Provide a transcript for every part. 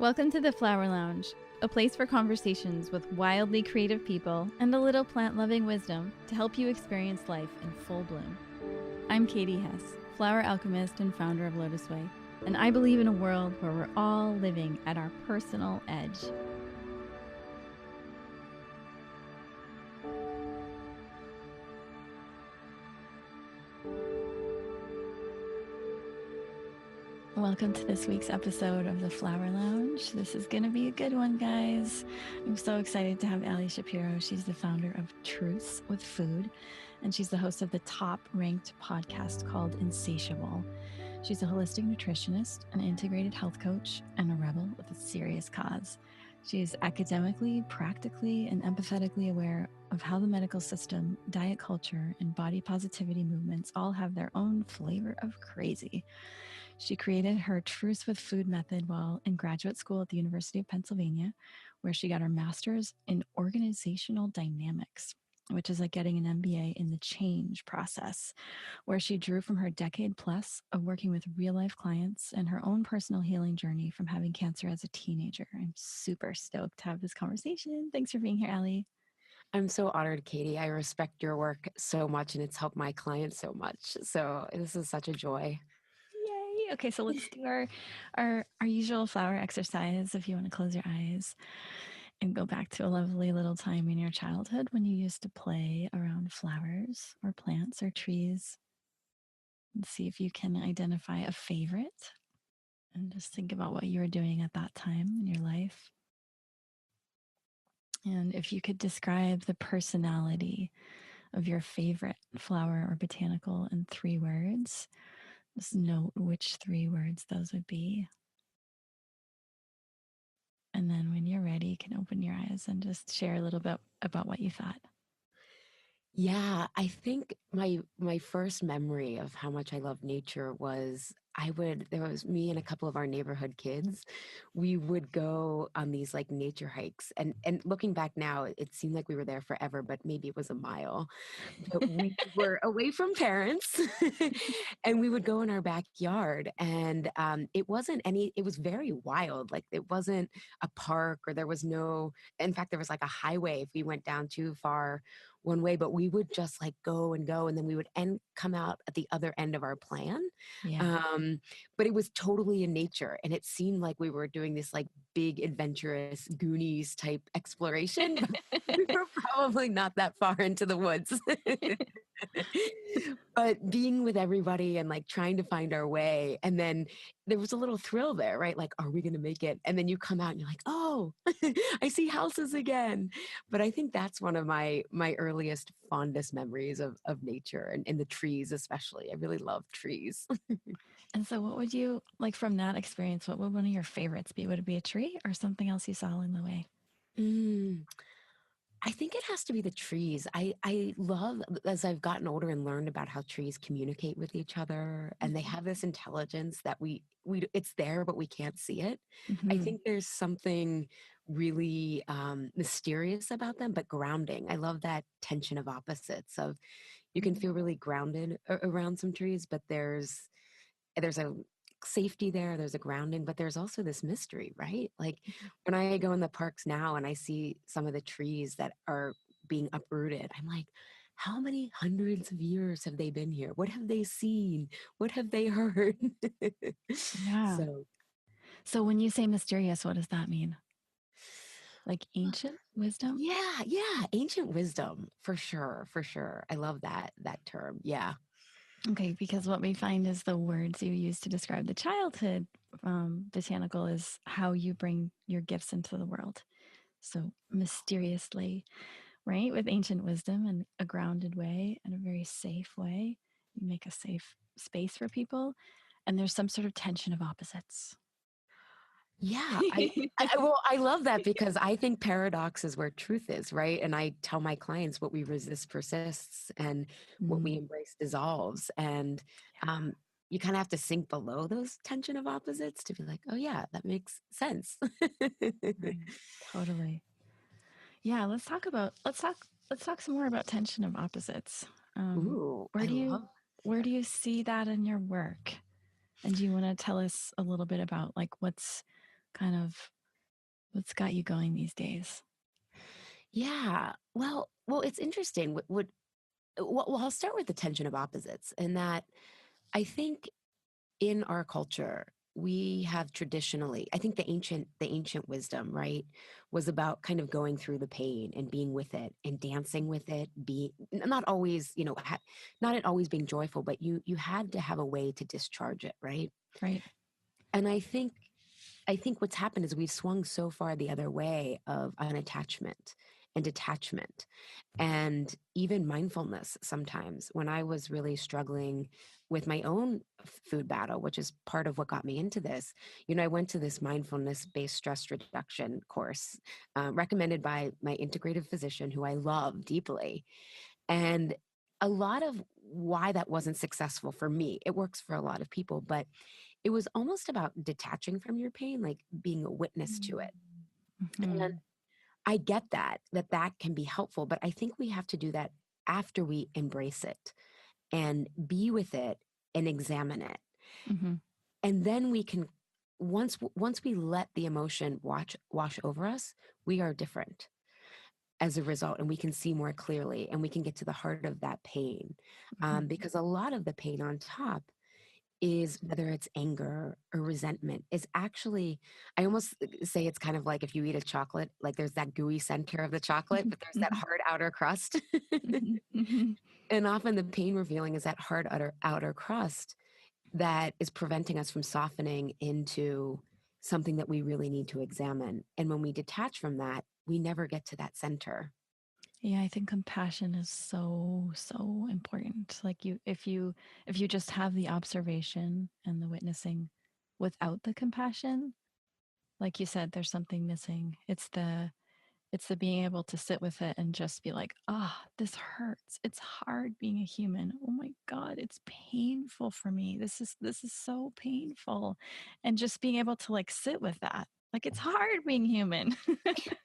Welcome to the Flower Lounge, a place for conversations with wildly creative people and a little plant-loving wisdom to help you experience life in full bloom. I'm Katie Hess, flower alchemist and founder of LOTUSWEI, and I believe in a world where we're all living at our personal edge. Welcome to this week's episode of the Flower Lounge. This is going to be a good one, guys. I'm so excited to have Ali Shapiro. She's the founder of Truce with Food, and she's the host of the top-ranked podcast called Insatiable. She's a holistic nutritionist, an integrated health coach, and a rebel with a serious cause. She is academically, practically, and empathetically aware of how the medical system, diet culture, and body positivity movements all have their own flavor of crazy. She created her Truce with Food method while in graduate school at the University of Pennsylvania, where she got her master's in organizational dynamics, which is like getting an MBA in the change process, where she drew from her decade plus of working with real life clients and her own personal healing journey from having cancer as a teenager. I'm super stoked to have this conversation. Thanks for being here, Ali. I'm so honored, Katie. I respect your work so much and it's helped my clients so much. So this is such a joy. Yay. Okay, so let's do our usual flower exercise. If you want to close your eyes and go back to a lovely little time in your childhood when you used to play around flowers or plants or trees, and see if you can identify a favorite and just think about what you were doing at that time in your life. And if you could describe the personality of your favorite flower or botanical in 3 words, just note which 3 words those would be. And then when you're ready, you can open your eyes and just share a little bit about what you thought. Yeah, I think my first memory of how much I love nature was there was me and a couple of our neighborhood kids. We would go on these like nature hikes and looking back now, it seemed like we were there forever, but maybe it was a mile. But we were away from parents and we would go in our backyard and it was very wild. Like it wasn't a park or in fact, there was like a highway if we went down too far one way, but we would just like go and go. And then we would come out at the other end of our plan. Yeah. But it was totally in nature. And it seemed like we were doing this like big adventurous Goonies type exploration. We were probably not that far into the woods. But being with everybody and like trying to find our way. And then there was a little thrill there, right? Like, are we going to make it? And then you come out and you're like, oh, I see houses again. But I think that's one of my earliest, fondest memories of nature and the trees, especially. I really love trees. And so what would you, like from that experience, what would one of your favorites be? Would it be a tree or something else you saw along the way? I think it has to be the trees. I love, as I've gotten older and learned about how trees communicate with each other, and they have this intelligence that it's there, but we can't see it. Mm-hmm. I think there's something really mysterious about them, but grounding. I love that tension of opposites of you can feel really grounded around some trees, but there's a safety there's a grounding, but there's also this mystery, right? Like when I go in the parks now and I see some of the trees that are being uprooted, I'm like, how many hundreds of years have they been here? What have they seen? What have they heard? Yeah. So when you say mysterious, what does that mean? Like ancient wisdom? Yeah, ancient wisdom for sure. I love that term. Yeah. Okay, because what we find is the words you use to describe the childhood botanical is how you bring your gifts into the world. So mysteriously, right? With ancient wisdom and a grounded way and a very safe way, you make a safe space for people. And there's some sort of tension of opposites. Yeah, I love that because I think paradox is where truth is, right? And I tell my clients what we resist persists and what we embrace dissolves. And you kind of have to sink below those tension of opposites to be like, oh yeah, that makes sense. Right. Totally. Yeah, let's talk some more about tension of opposites. Ooh, Where do you see that in your work? And do you want to tell us a little bit about like what's kind of What's got you going these days? Yeah. Well, it's interesting. Well, I'll start with the tension of opposites, and that I think in our culture we have traditionally, I think the ancient wisdom, right, was about kind of going through the pain and being with it and dancing with it, being not always, not it always being joyful, but you had to have a way to discharge it, right? Right. And I think what's happened is we've swung so far the other way of unattachment and detachment and even mindfulness sometimes. When I was really struggling with my own food battle, which is part of what got me into this, I went to this mindfulness based stress reduction course recommended by my integrative physician, who I love deeply. And a lot of why that wasn't successful for me, it works for a lot of people, but it was almost about detaching from your pain, like being a witness to it. And Mm-hmm. I get that can be helpful, but I think we have to do that after we embrace it and be with it and examine it. Mm-hmm. And then we can, once we let the emotion wash over us, we are different as a result, and we can see more clearly, and we can get to the heart of that pain. Mm-hmm. Because a lot of the pain on top is, whether it's anger or resentment, is actually, I almost say it's kind of like if you eat a chocolate, like there's that gooey center of the chocolate, but there's that Mm-hmm. hard outer crust. Mm-hmm. And often the pain we're feeling is that hard outer crust that is preventing us from softening into something that we really need to examine. And when we detach from that, we never get to that center. Yeah, I think compassion is so, so important. Like if you just have the observation and the witnessing without the compassion, like you said, there's something missing. It's the being able to sit with it and just be like, ah, this hurts. It's hard being a human. Oh my God, it's painful for me. This is so painful. And just being able to like sit with that. Like it's hard being human.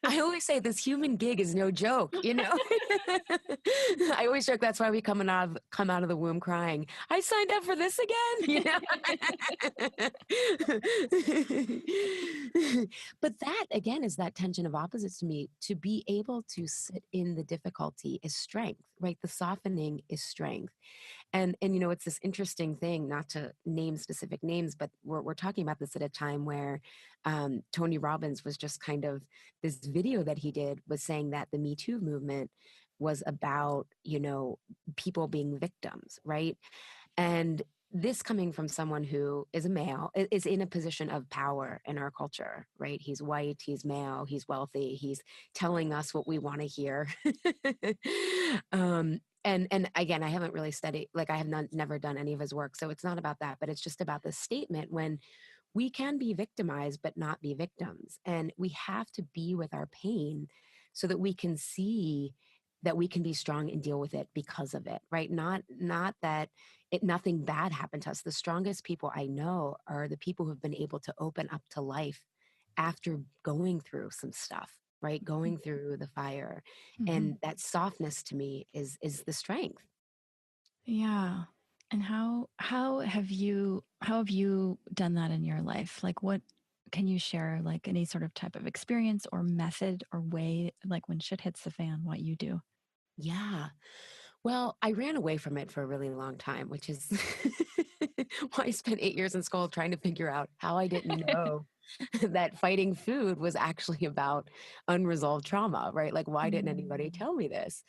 I always say this human gig is no joke, I always joke that's why we come out of the womb crying. I signed up for this again. But that again is that tension of opposites to me. To be able to sit in the difficulty is strength, right? The softening is strength. And it's this interesting thing, not to name specific names, but we're talking about this at a time where Tony Robbins was just kind of, this video that he did was saying that the Me Too movement was about people being victims, right? And this coming from someone who is a male, is in a position of power in our culture, right? He's white, he's male, he's wealthy, he's telling us what we want to hear. And again, I haven't really studied, like I have never done any of his work, so it's not about that, but it's just about the statement when we can be victimized but not be victims, and we have to be with our pain so that we can see that we can be strong and deal with it because of it, right? Not that nothing bad happened to us. The strongest people I know are the people who've been able to open up to life after going through some stuff, right? Going through the fire. Mhm. And that softness to me is the strength. Yeah. And how have you done that in your life? Like what can you share like any sort of type of experience or method or way like when shit hits the fan what you do? Yeah. Well, I ran away from it for a really long time, which is why I spent 8 years in school trying to figure out how I didn't know that fighting food was actually about unresolved trauma, right? Like, why didn't anybody Mm. tell me this?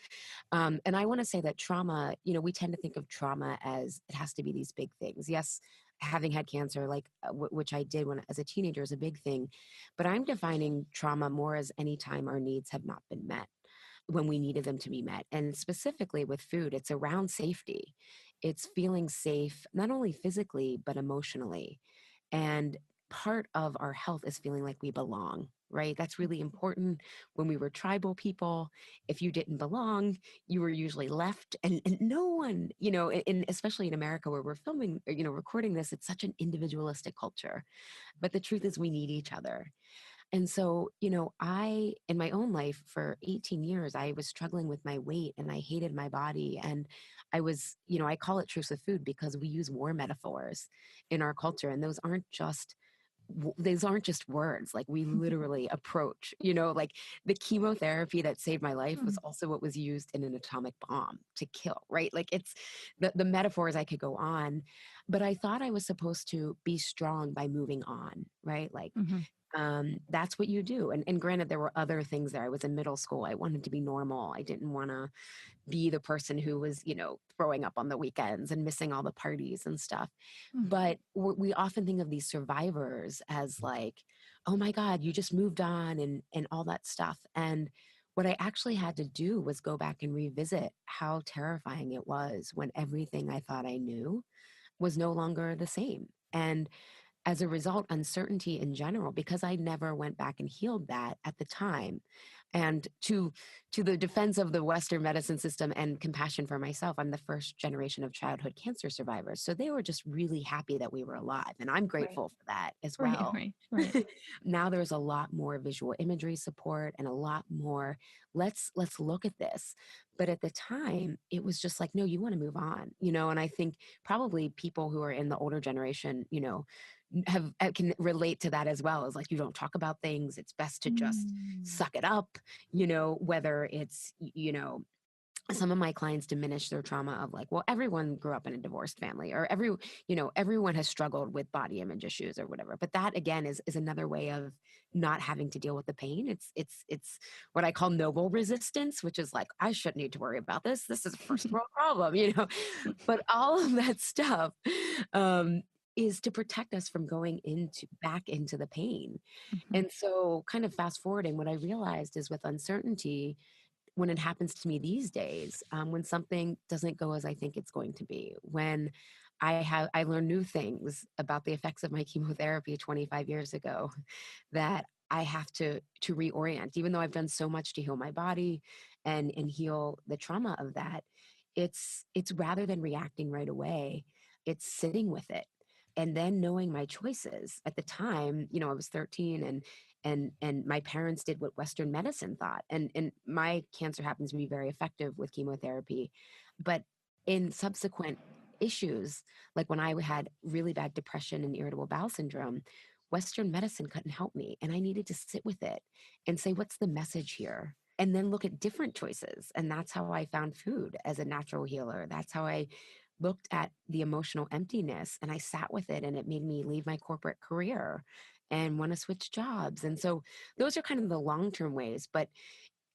And I want to say that trauma, we tend to think of trauma as it has to be these big things. Yes, having had cancer, like which I did when as a teenager, is a big thing. But I'm defining trauma more as any time our needs have not been met when we needed them to be met. And specifically with food, it's around safety. It's feeling safe, not only physically, but emotionally. And part of our health is feeling like we belong, right? That's really important. When we were tribal people, if you didn't belong, you were usually left, and no one, especially in America where we're filming, recording this, it's such an individualistic culture. But the truth is we need each other. And so, in my own life for 18 years, I was struggling with my weight and I hated my body. And I call it truce with food because we use war metaphors in our culture. And those aren't just these aren't just words. Like we literally approach, you know, like the chemotherapy that saved my life was also what was used in an atomic bomb to kill, right? Like it's the metaphors I could go on, but I thought I was supposed to be strong by moving on, right? Like, Mhm. that's what you do. And granted, there were other things there. I was in middle school. I wanted to be normal. I didn't want to be the person who was, you know, throwing up on the weekends and missing all the parties and stuff. Mm. But we often think of these survivors as like, oh my God, you just moved on and all that stuff. And what I actually had to do was go back and revisit how terrifying it was when everything I thought I knew was no longer the same. And as a result, uncertainty in general, because I never went back and healed that at the time. And to the defense of the Western medicine system and compassion for myself, I'm the first generation of childhood cancer survivors. So they were just really happy that we were alive. And I'm Right. grateful for that as Right. well. Right. Right. Now there's a lot more visual imagery support and a lot more, let's look at this. But at the time, it was just like, no, you want to move on, you know. And I think probably people who are in the older generation, you know, have can relate to that as well. As like, you don't talk about things, it's best to just Mm. suck it up, you know, whether it's you know, some of my clients diminish their trauma of like, well, everyone grew up in a divorced family, or you know, everyone has struggled with body image issues or whatever. But that again is another way of not having to deal with the pain. It's what I call noble resistance, which is like, I shouldn't need to worry about this, this is a first world problem, you know. But all of that stuff is to protect us from going into back into the pain. Mhm. And so kind of fast forwarding, what I realized is with uncertainty, when it happens to me these days, when something doesn't go as I think it's going to be, when I learn new things about the effects of my chemotherapy 25 years ago, that I have to reorient, even though I've done so much to heal my body and heal the trauma of that. It's rather than reacting right away, it's sitting with it and then knowing my choices. At the time, you know, I was 13 and my parents did what Western medicine thought. And my cancer happens to be very effective with chemotherapy. But in subsequent issues, like when I had really bad depression and irritable bowel syndrome, Western medicine couldn't help me. And I needed to sit with it and say, what's the message here? And then look at different choices. And that's how I found food as a natural healer. That's how I looked at the emotional emptiness and I sat with it, and it made me leave my corporate career and want to switch jobs. And so those are kind of the long-term ways. But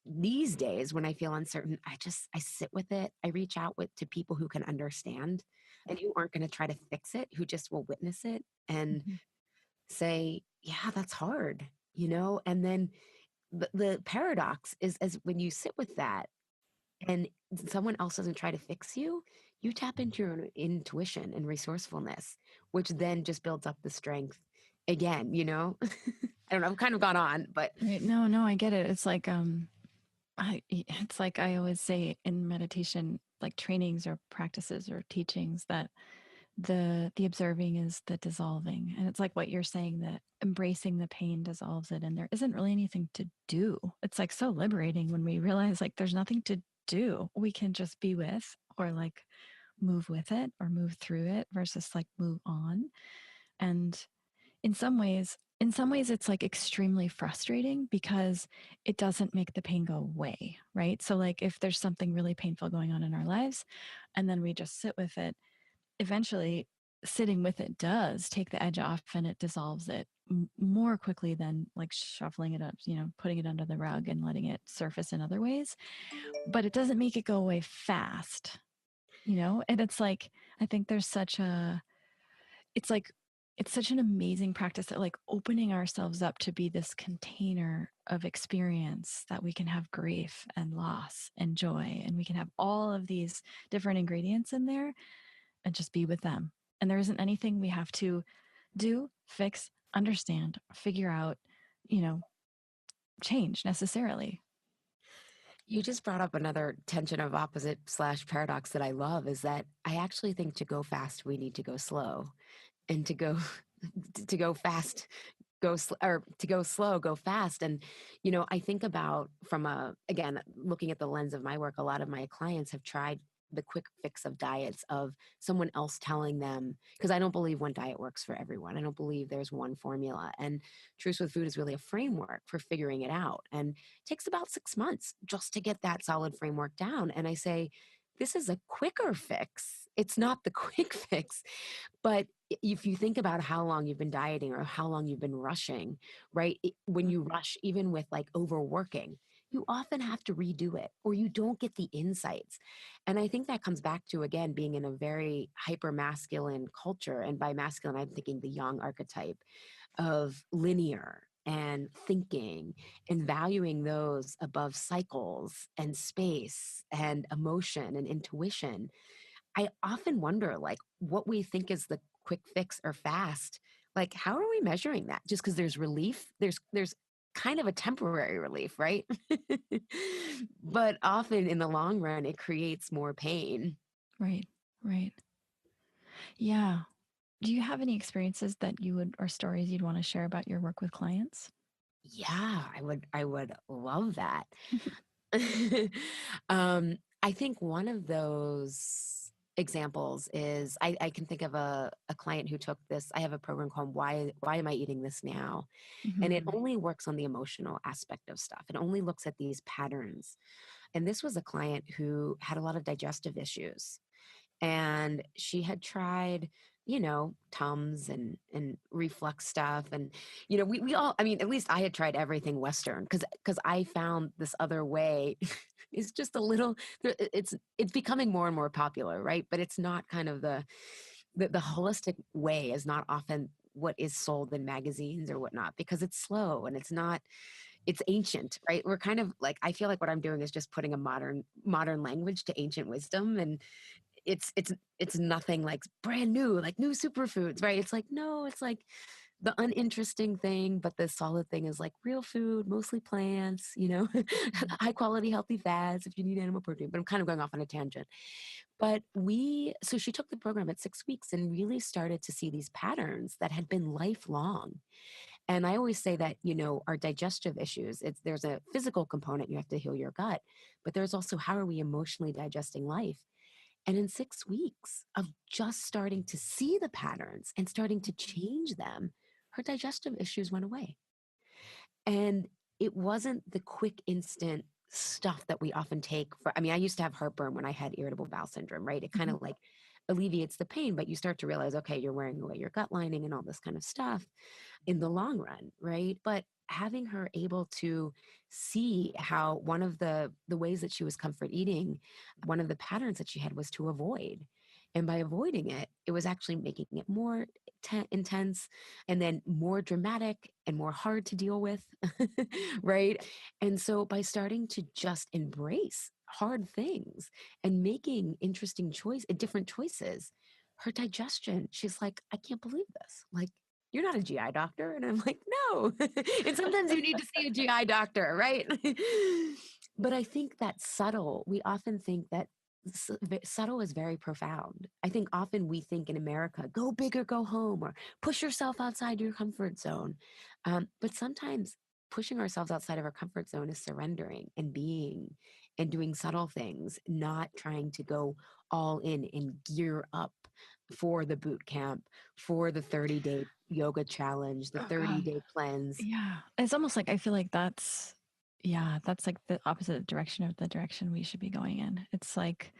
these days when I feel uncertain, I sit with it. I reach out to people who can understand and who aren't going to try to fix it, who just will witness it and Mhm. say, yeah, that's hard, you know? And then the paradox is as when you sit with that and someone else doesn't try to fix you, you tap into your own intuition and resourcefulness, which then just builds up the strength again, you know? I don't know, I've kind of gone on, but Right. No, no, I get it. It's like I always say in meditation, like trainings or practices or teachings, that the observing is the dissolving. And it's like what you're saying, that embracing the pain dissolves it. And there isn't really anything to do. It's like so liberating when we realize like there's nothing to do. We can just be with, or like move with it or move through it versus like move on. And in some ways it's like extremely frustrating because it doesn't make the pain go away, right? So like if there's something really painful going on in our lives and then we just sit with it, eventually sitting with it does take the edge off and it dissolves it more quickly than like shuffling it up, putting it under the rug and letting it surface in other ways. But it doesn't make it go away fast. And it's like, I think there's such a it's like it's such an amazing practice that like opening ourselves up to be this container of experience, that we can have grief and loss and joy, and we can have all of these different ingredients in there and just be with them. And there isn't anything we have to do, fix, understand, figure out, you know, change necessarily. you just brought up another tension of opposite slash paradox that I love, is that I actually think to go fast, we need to go slow, and to go to go fast, or to go slow, go fast. And you know, I think about, from a, again, looking at the lens of my work, a lot of my clients have tried the quick fix of diets of someone else telling them, because I don't believe one diet works for everyone. I don't believe there's one formula. And Truce with Food is really a framework for figuring it out. And it takes about 6 months just to get that solid framework down. And I say, this is a quicker fix. It's not the quick fix. But if you think about how long you've been dieting or how long you've been rushing, right? When you rush, even with like overworking, you often have to redo it or you don't get the insights. And I think that comes back to, again, being in a very hyper masculine culture. And by masculine, I'm thinking the yang archetype of linear and thinking and valuing those above cycles and space and emotion and intuition. I often wonder, like, what we think is the quick fix or fast, like, how are we measuring that? Just because there's relief, there's kind of a temporary relief, right? But often in the long run, it creates more pain. Right. Right. Yeah. Do you have any experiences that you would, or stories you'd want to share about your work with clients? Yeah, I would love that. I think one of those examples is I can think of a client who took this. I have a program called Why Am I Eating This Now? And it only works on the emotional aspect of stuff. It only looks at these patterns. And this was a client who had a lot of digestive issues. And she had tried, Tums and reflux stuff. And, we all, I mean, at least I had tried everything Western because I found this other way is just a little, it's becoming more and more popular, right? But it's not kind of the holistic way is not often what is sold in magazines or whatnot, because it's slow and it's ancient, right? We're kind of like, I feel like what I'm doing is just putting a modern language to ancient wisdom. And it's nothing like brand new, like new superfoods, right? It's like, no, it's like the uninteresting thing, but the solid thing is like real food, mostly plants, high quality, healthy fats if you need animal protein. But I'm kind of going off on a tangent. But so she took the program at 6 weeks and really started to see these patterns that had been lifelong. And I always say that, our digestive issues, there's a physical component, you have to heal your gut, but there's also how are we emotionally digesting life? And in 6 weeks of just starting to see the patterns and starting to change them, her digestive issues went away. And it wasn't the quick, instant stuff that we often take I used to have heartburn when I had irritable bowel syndrome, right? It kind of like alleviates the pain, but you start to realize, okay, you're wearing away your gut lining and all this kind of stuff in the long run, right? But having her able to see how one of the ways that she was comfort eating, one of the patterns that she had was to avoid. And by avoiding it, it was actually making it more intense and then more dramatic and more hard to deal with, right? And so by starting to just embrace hard things and making different choices, her digestion, she's like, I can't believe this. Like, you're not a GI doctor. And I'm like, no. And sometimes you need to see a GI doctor, right? But I think that we often think that subtle is very profound. I think often we think in America, go big or go home, or push yourself outside your comfort zone. But sometimes pushing ourselves outside of our comfort zone is surrendering and being and doing subtle things, not trying to go all in and gear up for the boot camp, for the 30-day yoga challenge, the 30-day cleanse. Yeah. It's almost like I feel like that's like the opposite direction of the direction we should be going in. It's like,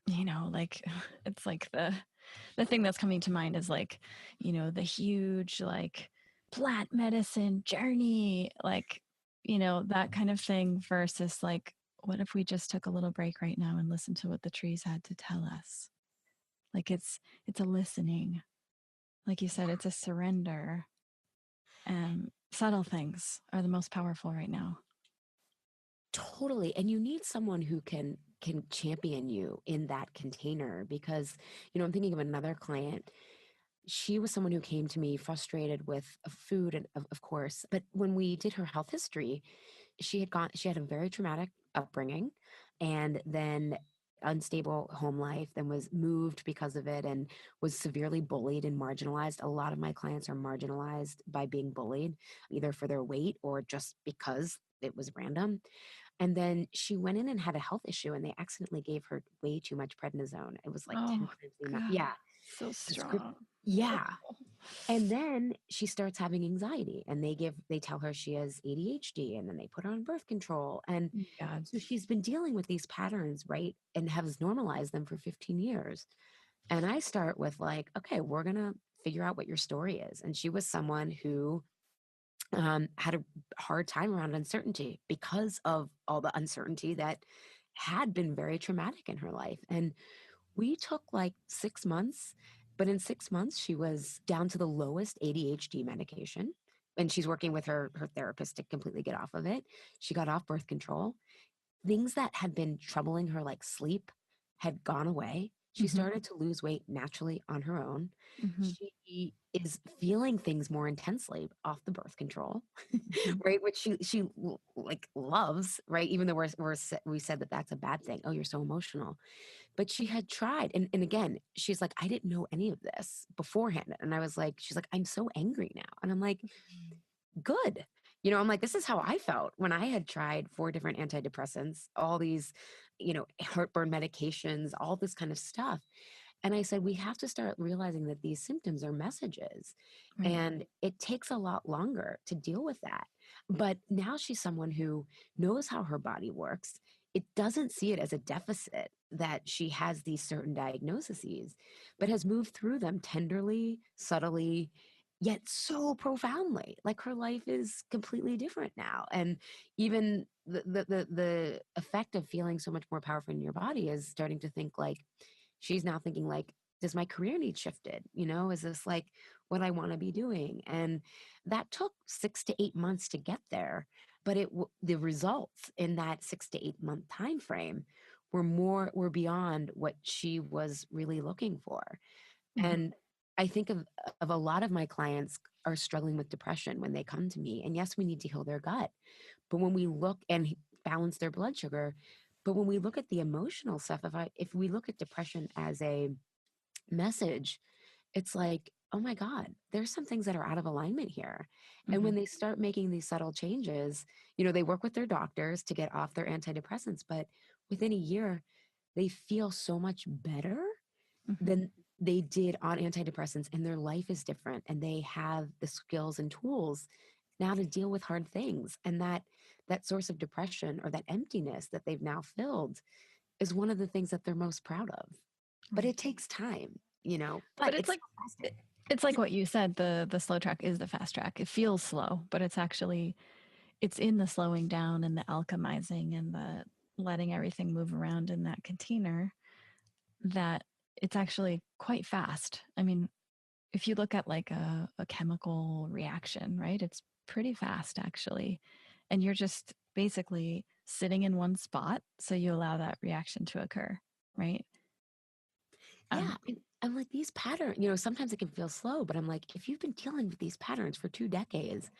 like it's like the thing that's coming to mind is like, the huge like plant medicine journey, like, that kind of thing versus like, what if we just took a little break right now and listened to what the trees had to tell us? Like it's a listening. Like you said, it's a surrender. And subtle things are the most powerful right now. Totally. And you need someone who can champion you in that container, because, I'm thinking of another client. She was someone who came to me frustrated with food, and of course, but when we did her health history, she had a very traumatic upbringing, and then unstable home life, then was moved because of it, and was severely bullied and marginalized. A lot of my clients are marginalized by being bullied, either for their weight or just because it was random. And then she went in and had a health issue, and they accidentally gave her way too much prednisone. It was like 10 Oh times the amount. God, Yeah. so Prescript- strong. yeah. And then she starts having anxiety, and they tell her she has ADHD, and then they put her on birth control. And God. so she's been dealing with these patterns, right? And has normalized them for 15 years. And I start with like, okay, we're going to figure out what your story is. And she was someone who had a hard time around uncertainty because of all the uncertainty that had been very traumatic in her life. And we took like 6 months, but in 6 months, she was down to the lowest ADHD medication. And she's working with her therapist to completely get off of it. She got off birth control. Things that had been troubling her, like sleep, had gone away. She started to lose weight naturally on her own. Mm-hmm. She is feeling things more intensely off the birth control, Mm-hmm. right? Which she like loves, right? Even though we said that that's a bad thing. Oh, you're so emotional. But she had tried. And again, she's like, I didn't know any of this beforehand. And I was like, she's like, I'm so angry now. And I'm like, good. I'm like, this is how I felt when I had tried 4 different antidepressants, all these, heartburn medications, all this kind of stuff. And I said, we have to start realizing that these symptoms are messages, Right. and it takes a lot longer to deal with that. But now she's someone who knows how her body works. It doesn't see it as a deficit that she has these certain diagnoses, but has moved through them tenderly, subtly, yet so profoundly. Like her life is completely different now. And even the effect of feeling so much more powerful in your body is starting to think like, she's now thinking like, does my career need shifted? Is this like what I want to be doing? And that took 6 to 8 months to get there. But the results in that 6 to 8 month time frame were beyond what she was really looking for. Mm-hmm. And I think of a lot of my clients are struggling with depression when they come to me. And yes, we need to heal their gut. But when we look and balance their blood sugar, but when we look at the emotional stuff, if we look at depression as a message, it's like, oh my God, there's some things that are out of alignment here. And Mm-hmm. when they start making these subtle changes, they work with their doctors to get off their antidepressants, but within a year, they feel so much better Mm-hmm. than they did on antidepressants, and their life is different, and they have the skills and tools now to deal with hard things. And that source of depression or that emptiness that they've now filled is one of the things that they're most proud of. But Right. it takes time, But but it's it's like it's like what you said. The slow track is the fast track. It feels slow, but it's in the slowing down and the alchemizing and the letting everything move around in that container that it's actually quite fast. I mean, if you look at like a chemical reaction, right? It's pretty fast actually. And you're just basically sitting in one spot. So you allow that reaction to occur, right? yeah. I'm like, these patterns, sometimes it can feel slow, but I'm like, if you've been dealing with these patterns for 2 decades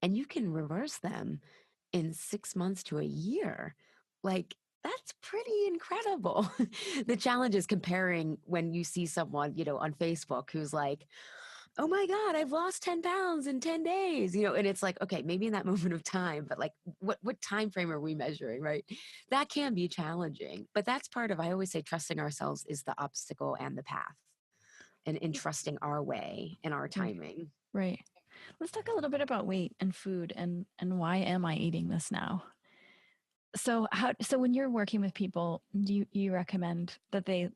and you can reverse them in 6 months to a year, like that's pretty incredible. The challenge is comparing when you see someone, on Facebook who's like, oh my God, I've lost 10 pounds in 10 days, and it's like, okay, maybe in that moment of time, but like what time frame are we measuring, right? That can be challenging. But that's part of, I always say, trusting ourselves is the obstacle and the path, and in trusting our way and our Right. timing. Right. Let's talk a little bit about weight and food and why am I eating this now? So when you're working with people, do you recommend that they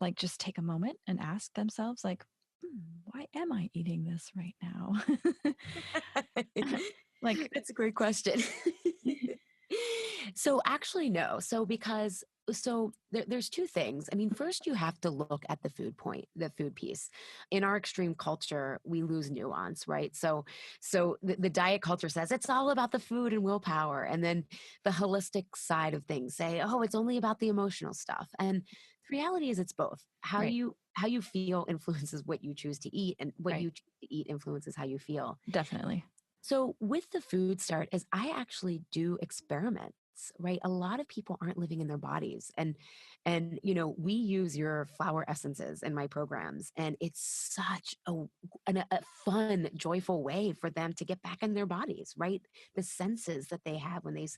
like just take a moment and ask themselves like, why am I eating this right now? Like, That's a great question. So actually, no. There's two things. I mean, first you have to look at the food piece. In our extreme culture, we lose nuance, right? So the diet culture says it's all about the food and willpower, and then the holistic side of things say, oh, it's only about the emotional stuff. And the reality is, it's both. right, How you feel influences what you choose to eat, and what right, you choose to eat influences how you feel. definitely. So with the food start is I actually do experiment. adults, right? A lot of people aren't living in their bodies. And we use your flower essences in my programs, and it's such a fun, joyful way for them to get back in their bodies, right? The senses that they have when they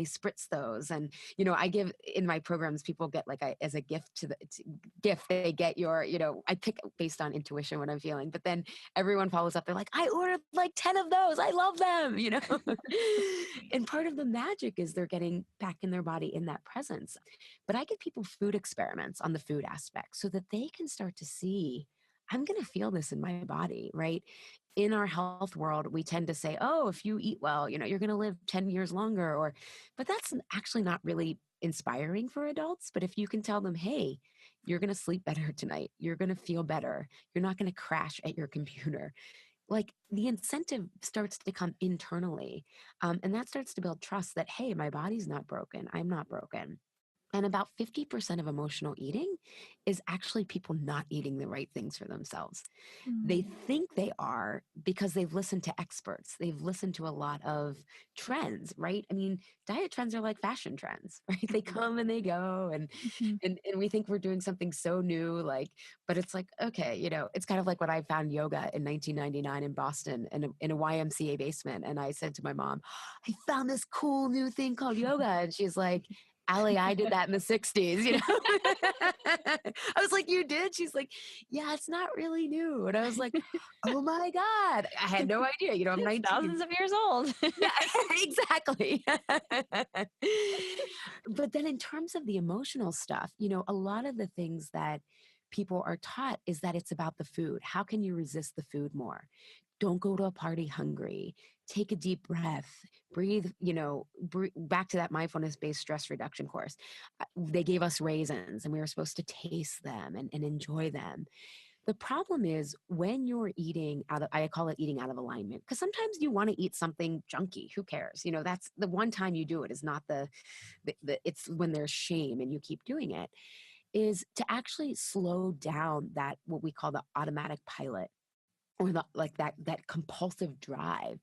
spritz those. And I give in my programs, people get like as a gift gift, they get I pick based on intuition what I'm feeling, but then everyone follows up. They're like, I ordered like 10 of those. I love them. And part of the magic is they're getting back in their body in that presence. But I give people food experiments on the food aspect so that they can start to see, I'm going to feel this in my body, right? In our health world, we tend to say, oh, if you eat well, you're going to live 10 years longer, but that's actually not really inspiring for adults. But if you can tell them, hey, you're going to sleep better tonight, you're going to feel better, you're not going to crash at your computer, like the incentive starts to come internally. And that starts to build trust that, hey, my body's not broken, I'm not broken. And about 50% of emotional eating is actually people not eating the right things for themselves. They think they are because they've listened to experts. They've listened to a lot of trends, right? I mean, diet trends are like fashion trends, right? They come and they go, and we think we're doing something so new, but it's like, okay, it's kind of like when I found yoga in 1999 in Boston in a YMCA basement. And I said to my mom, I found this cool new thing called yoga. And she's like, Ali, I did that in the 60s. I was like, you did? She's like, yeah, it's not really new. And I was like, oh my God, I had no idea. I'm 19. Thousands of years old. Yeah, exactly. But then in terms of the emotional stuff, a lot of the things that people are taught is that it's about the food. How can you resist the food more? Don't go to a party hungry. Take a deep breath, breathe, back to that mindfulness-based stress reduction course. They gave us raisins and we were supposed to taste them and enjoy them. The problem is when you're eating I call it eating out of alignment, because sometimes you want to eat something junky. Who cares? That's the one time you do it, is not it's when there's shame and you keep doing it, is to actually slow down that, what we call the automatic pilot, or that compulsive drive.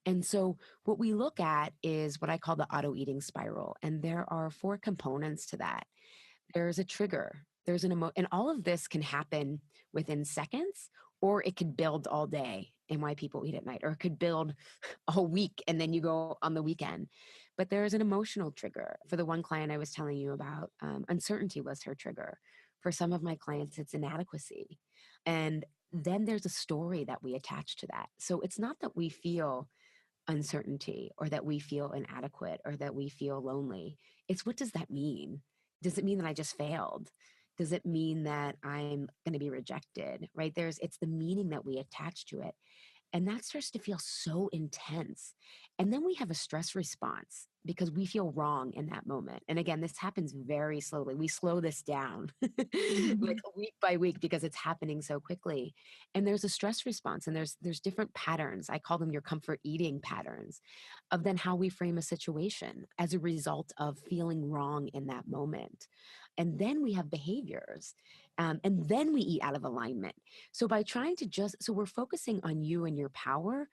And so what we look at is what I call the auto eating spiral. And there are 4 components to that. There's a trigger, there's and all of this can happen within seconds, or it could build all day and why people eat at night, or it could build a whole week and then you go on the weekend. But there's an emotional trigger. For the one client I was telling you about, uncertainty was her trigger. For some of my clients, it's inadequacy. And then there's a story that we attach to that. So it's not that we feel uncertainty or that we feel inadequate or that we feel lonely. It's, what does that mean? Does it mean that I just failed? Does it mean that I'm going to be rejected? Right? It's the meaning that we attach to it. And that starts to feel so intense. And then we have a stress response because we feel wrong in that moment. And again, this happens very slowly. We slow this down like week by week because it's happening so quickly. And there's a stress response, and there's different patterns. I call them your comfort eating patterns of then how we frame a situation as a result of feeling wrong in that moment. And then we have behaviors. And then we eat out of alignment. So by trying to so we're focusing on you and your power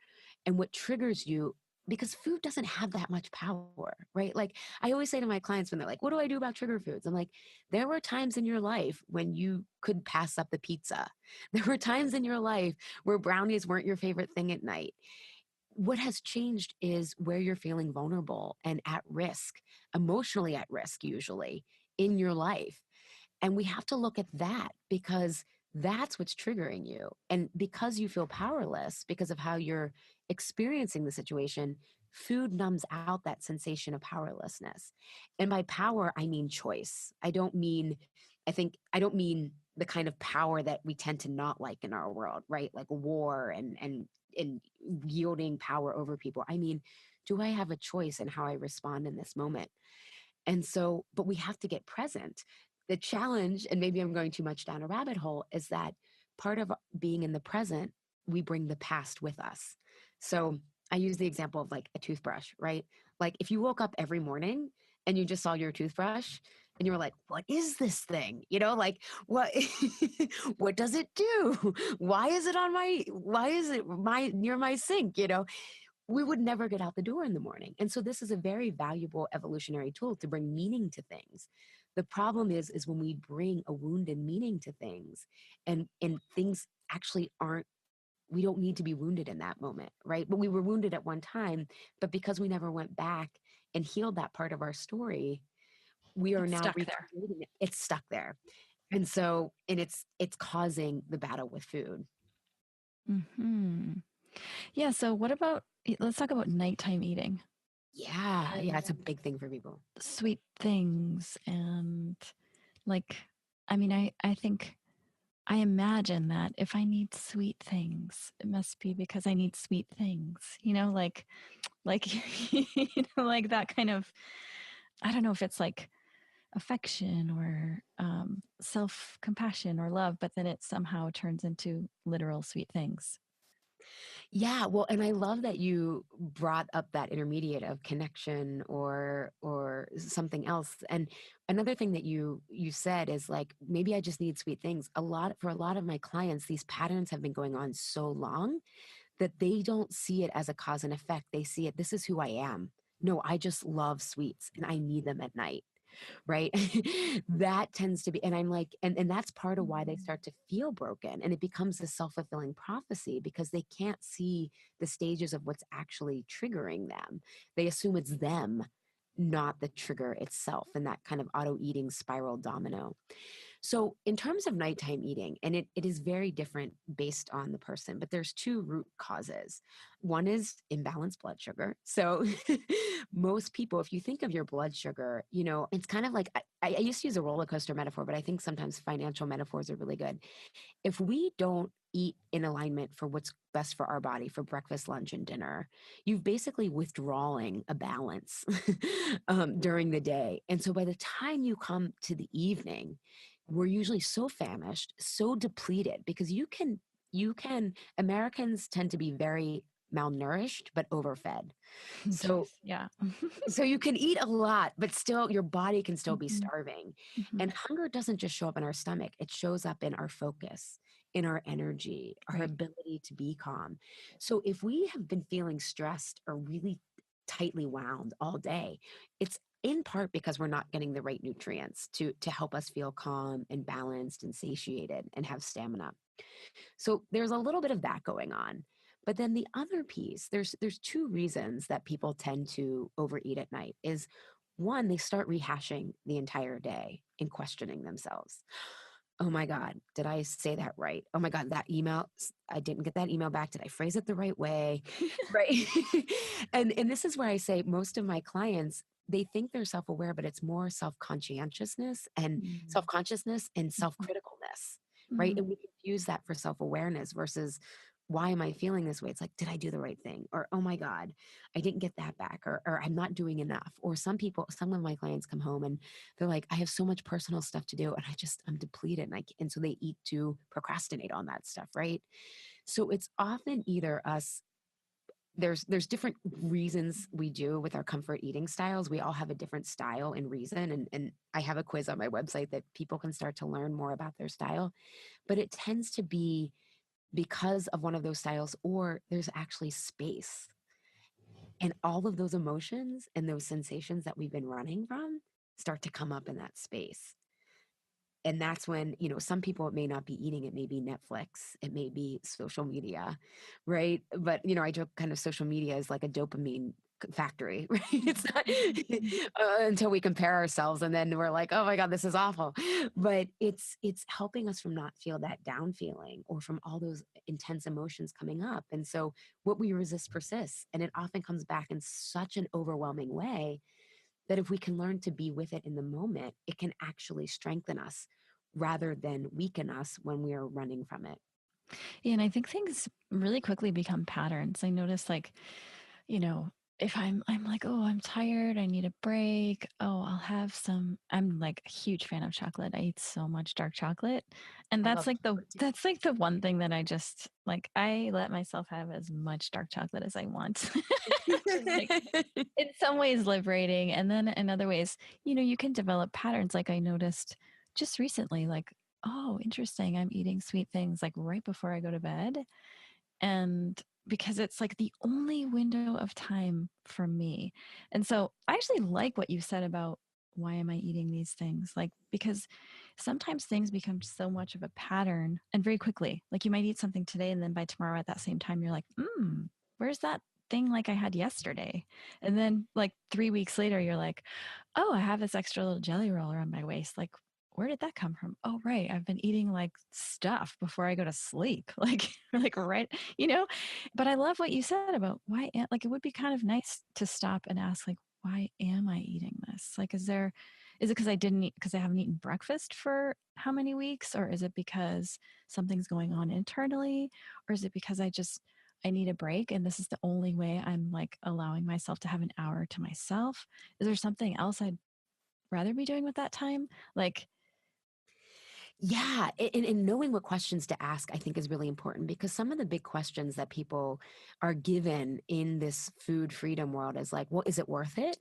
and what triggers you, because food doesn't have that much power, right? Like I always say to my clients when they're like, what do I do about trigger foods? I'm like, there were times in your life when you could pass up the pizza. There were times in your life where brownies weren't your favorite thing at night. What has changed is where you're feeling vulnerable and at risk, emotionally at risk, usually in your life. And we have to look at that because that's what's triggering you. And because you feel powerless because of how you're experiencing the situation, food numbs out that sensation of powerlessness. And by power, I mean choice. I don't mean the kind of power that we tend to not like in our world, right? Like war and yielding power over people. I mean, do I have a choice in how I respond in this moment? And so, but we have to get present. The challenge, and maybe I'm going too much down a rabbit hole, is that part of being in the present, we bring the past with us. So I use the example of like a toothbrush, right? Like if you woke up every morning and you just saw your toothbrush and you were like, what is this thing? Like what, what does it do? Why is it near my sink? we would never get out the door in the morning. And so this is a very valuable evolutionary tool to bring meaning to things. The problem is when we bring a wounded meaning to things, and things actually aren't, we don't need to be wounded in that moment, right? But we were wounded at one time, but because we never went back and healed that part of our story, we are It's now stuck there. recreating it. It's stuck there. And so, and it's causing the battle with food. Mm-hmm. Yeah. So what about, let's talk about nighttime eating. Yeah, it's a big thing for people. Sweet things and like, I mean, I think, I imagine that if I need sweet things, it must be because I need sweet things, like, like that kind of, I don't know if it's like affection or self-compassion or love, but then it somehow turns into literal sweet things. Yeah, well, and I love that you brought up that intermediate of connection or something else. And another thing that you said is like, maybe I just need sweet things. For a lot of my clients, these patterns have been going on so long that they don't see it as a cause and effect. They see it, this is who I am. No, I just love sweets and I need them at night. Right. That tends to be, and I'm like, and that's part of why they start to feel broken, and it becomes a self-fulfilling prophecy because they can't see the stages of what's actually triggering them. They assume it's them, not the trigger itself, and that kind of auto eating spiral domino. So, in terms of nighttime eating, and it is very different based on the person, but there's two root causes. One is imbalanced blood sugar. So, most people, if you think of your blood sugar, it's kind of like I used to use a roller coaster metaphor, but I think sometimes financial metaphors are really good. If we don't eat in alignment for what's best for our body for breakfast, lunch, and dinner, you've basically withdrawing a balance during the day. And so by the time you come to the evening, we're usually so famished, so depleted because Americans tend to be very malnourished but overfed. So Jeez, yeah. so you can eat a lot, but still your body can still be Mhm, starving. mhm. And hunger doesn't just show up in our stomach, it shows up in our focus, in our energy, our Right. ability to be calm. So if we have been feeling stressed or really tightly wound all day, it's in part because we're not getting the right nutrients to help us feel calm and balanced and satiated and have stamina. So there's a little bit of that going on. But then the other piece, there's two reasons that people tend to overeat at night is one, they start rehashing the entire day and questioning themselves. Oh my God, did I say that right? Oh my God, that email, I didn't get that email back. Did I phrase it the right way? Right. And this is where I say most of my clients, they think they're self-aware, but it's more self-conscientiousness and Mm, self-consciousness and mhm, self-criticalness, right? mhm. And we confuse that for self-awareness versus why am I feeling this way? It's like, did I do the right thing? Or, oh my God, I didn't get that back, or I'm not doing enough. Or some of my clients come home and they're like, I have so much personal stuff to do and I'm depleted. And so they eat to procrastinate on that stuff, right? So it's often either us, there's different reasons we do with our comfort eating styles. We all have a different style and reason. And I have a quiz on my website that people can start to learn more about their style. But it tends to be because of one of those styles, or there's actually space. And all of those emotions and those sensations that we've been running from start to come up in that space. And that's when, some people, it may not be eating, it may be Netflix, it may be social media, right? But I joke kind of social media is like a dopamine factory, right? It's not until we compare ourselves and then we're like, oh my God, this is awful. But it's helping us from not feel that down feeling or from all those intense emotions coming up. And so what we resist persists, and it often comes back in such an overwhelming way that if we can learn to be with it in the moment, it can actually strengthen us rather than weaken us when we are running from it. Yeah, and I think things really quickly become patterns. I notice you know, if I'm like, oh, I'm tired, I need a break. Oh, I'll have some. I'm like a huge fan of chocolate. I eat so much dark chocolate. And I love chocolate too. that's like the one thing that I just like I let myself have as much dark chocolate as I want. Which is like in some ways liberating. And then in other ways, you can develop patterns like I noticed just recently, like, oh, interesting. I'm eating sweet things like right before I go to bed. And because it's like the only window of time for me. And so I actually like what you said about why am I eating these things? Like, because sometimes things become so much of a pattern and very quickly. Like, you might eat something today, and then by tomorrow at that same time, you're like, where's that thing like I had yesterday? And then, like, 3 weeks later, you're like, oh, I have this extra little jelly roll around my waist. Like, where did that come from? Oh, right. I've been eating like stuff before I go to sleep. Like right, you know? But I love what you said about like, it would be kind of nice to stop and ask, like, why am I eating this? Like, is it because because I haven't eaten breakfast for how many weeks? Or is it because something's going on internally? Or is it because I need a break and this is the only way I'm like allowing myself to have an hour to myself? Is there something else I'd rather be doing with that time? Like, Yeah, and knowing what questions to ask, I think, is really important, because some of the big questions that people are given in this food freedom world is like, well, is it worth it?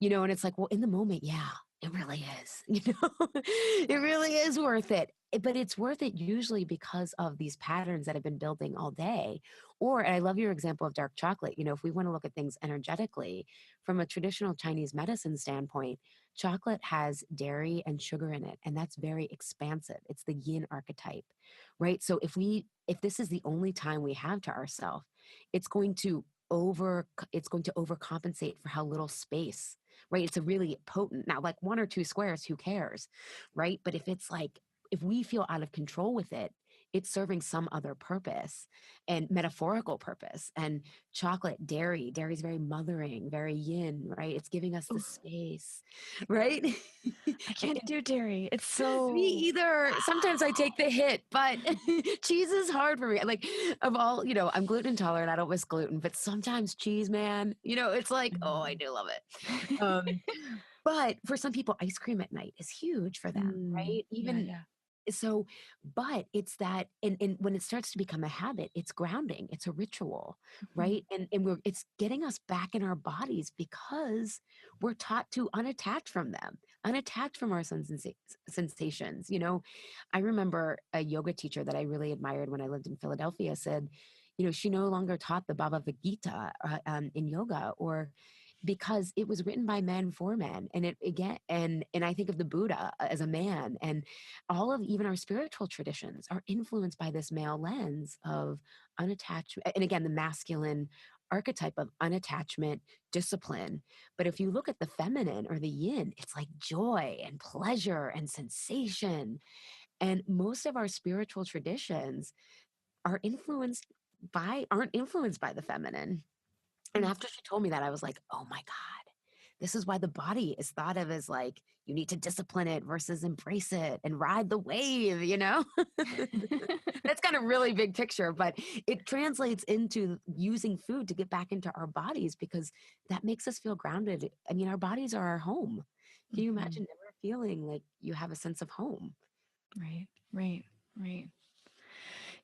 And it's like, well, in the moment, yeah, it really is. It really is worth it. But it's worth it usually because of these patterns that have been building all day. And I love your example of dark chocolate. If we want to look at things energetically from a traditional Chinese medicine standpoint, chocolate has dairy and sugar in it, and that's very expansive. It's the yin archetype, right? So if this is the only time we have to ourselves, it's going to overcompensate for how little space, right? It's a really potent, now like 1 or 2 squares, who cares, right? But if we feel out of control with it, it's serving some other purpose and metaphorical purpose. And dairy is very mothering, very yin, right? It's giving us the oof, space, right? I can't do dairy. It's Me so either. Sometimes I take the hit, but cheese is hard for me. Like, of all, I'm gluten intolerant. I don't miss gluten, but sometimes cheese, man, it's like, oh, I do love it. But for some people, ice cream at night is huge for them, right? Yeah, Even yeah. so, but it's that, and when it starts to become a habit, it's grounding, it's a ritual, Mhm. right? It's getting us back in our bodies because we're taught to unattach from them, unattach from our sensations. I remember a yoga teacher that I really admired when I lived in Philadelphia said, she no longer taught the Bhagavad Gita in yoga, or because it was written by men for men. And it again, and I think of the Buddha as a man, and all of even our spiritual traditions are influenced by this male lens of unattachment. And again, the masculine archetype of unattachment, discipline. But if you look at the feminine or the yin, it's like joy and pleasure and sensation. And most of our spiritual traditions aren't influenced by the feminine. And Mm. after she told me that, I was like, oh my God, this is why the body is thought of as like, you need to discipline it versus embrace it and ride the wave? That's kind of really big picture, but it translates into using food to get back into our bodies, because that makes us feel grounded. I mean, our bodies are our home. Can you Mhm. imagine never feeling like you have a sense of home? Right, right, right.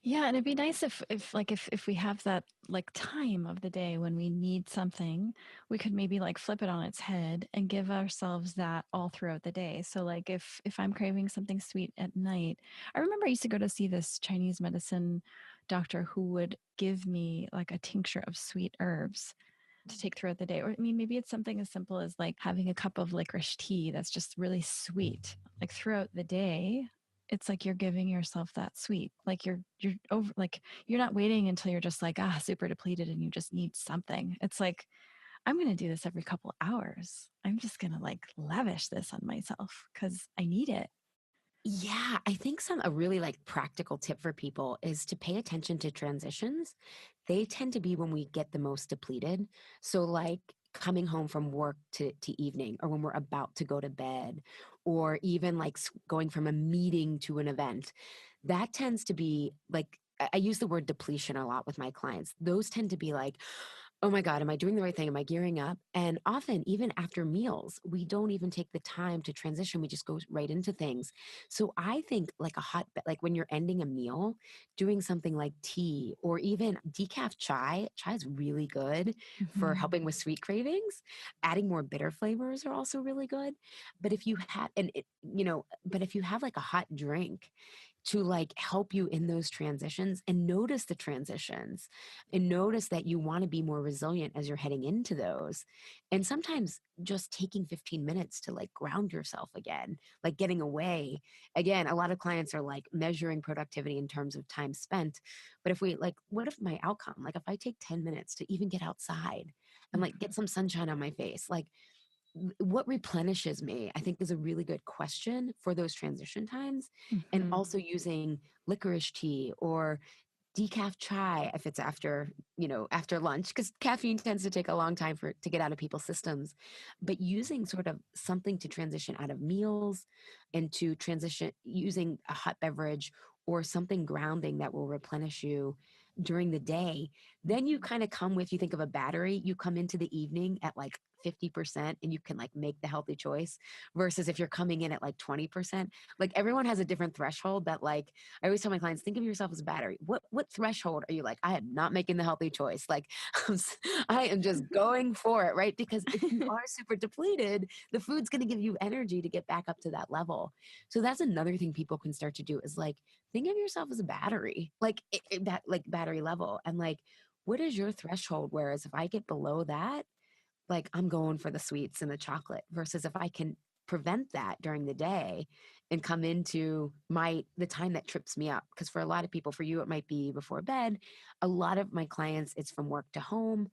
Yeah, and it'd be nice if we have that like time of the day when we need something, we could maybe like flip it on its head and give ourselves that all throughout the day. So like if I'm craving something sweet at night, I remember I used to go to see this Chinese medicine doctor who would give me like a tincture of sweet herbs to take throughout the day. Or I mean, maybe it's something as simple as like having a cup of licorice tea that's just really sweet. Like throughout the day, it's like you're giving yourself that sweet. Like you're over like you're not waiting until you're just like super depleted and you just need something. It's like I'm going to do this every couple hours. I'm just going to like lavish this on myself cuz I need it. Yeah, I think a really like practical tip for people is to pay attention to transitions. They tend to be when we get the most depleted. So like coming home from work to evening, or when we're about to go to bed, or even like going from a meeting to an event. That tends to be like, I use the word depletion a lot with my clients. Those tend to be like, oh my God, am I doing the right thing? Am I gearing up? And often, even after meals, we don't even take the time to transition. We just go right into things. So I think like like when you're ending a meal, doing something like tea or even decaf chai. Chai is really good for Mhm. helping with sweet cravings. Adding more bitter flavors are also really good. But if you have, but if you have like a hot drink, to like help you in those transitions, and notice the transitions and notice that you want to be more resilient as you're heading into those. And sometimes just taking 15 minutes to like ground yourself again, like getting away. Again, a lot of clients are like measuring productivity in terms of time spent. But if we like, what if my outcome, like if I take 10 minutes to even get outside and like get some sunshine on my face, like what replenishes me, I think, is a really good question for those transition times. And Mm-hmm. also using licorice tea or decaf chai if it's after, after lunch, because caffeine tends to take a long time to get out of people's systems. But using sort of something to transition out of meals and to transition using a hot beverage or something grounding that will replenish you during the day, then you kind of come with, you think of a battery, you come into the evening at like 50% and you can like make the healthy choice, versus if you're coming in at like 20%. Like everyone has a different threshold that, like, I always tell my clients, think of yourself as a battery. What threshold are you like, I am not making the healthy choice. Like I am just going for it, right? Because if you are super depleted, the food's going to give you energy to get back up to that level. So that's another thing people can start to do is like, think of yourself as a battery, like that, like battery level. And like, what is your threshold? Whereas if I get below that, like I'm going for the sweets and the chocolate, versus if I can prevent that during the day and come into the time that trips me up. Because for a lot of people, for you, it might be before bed. A lot of my clients, it's from work to home.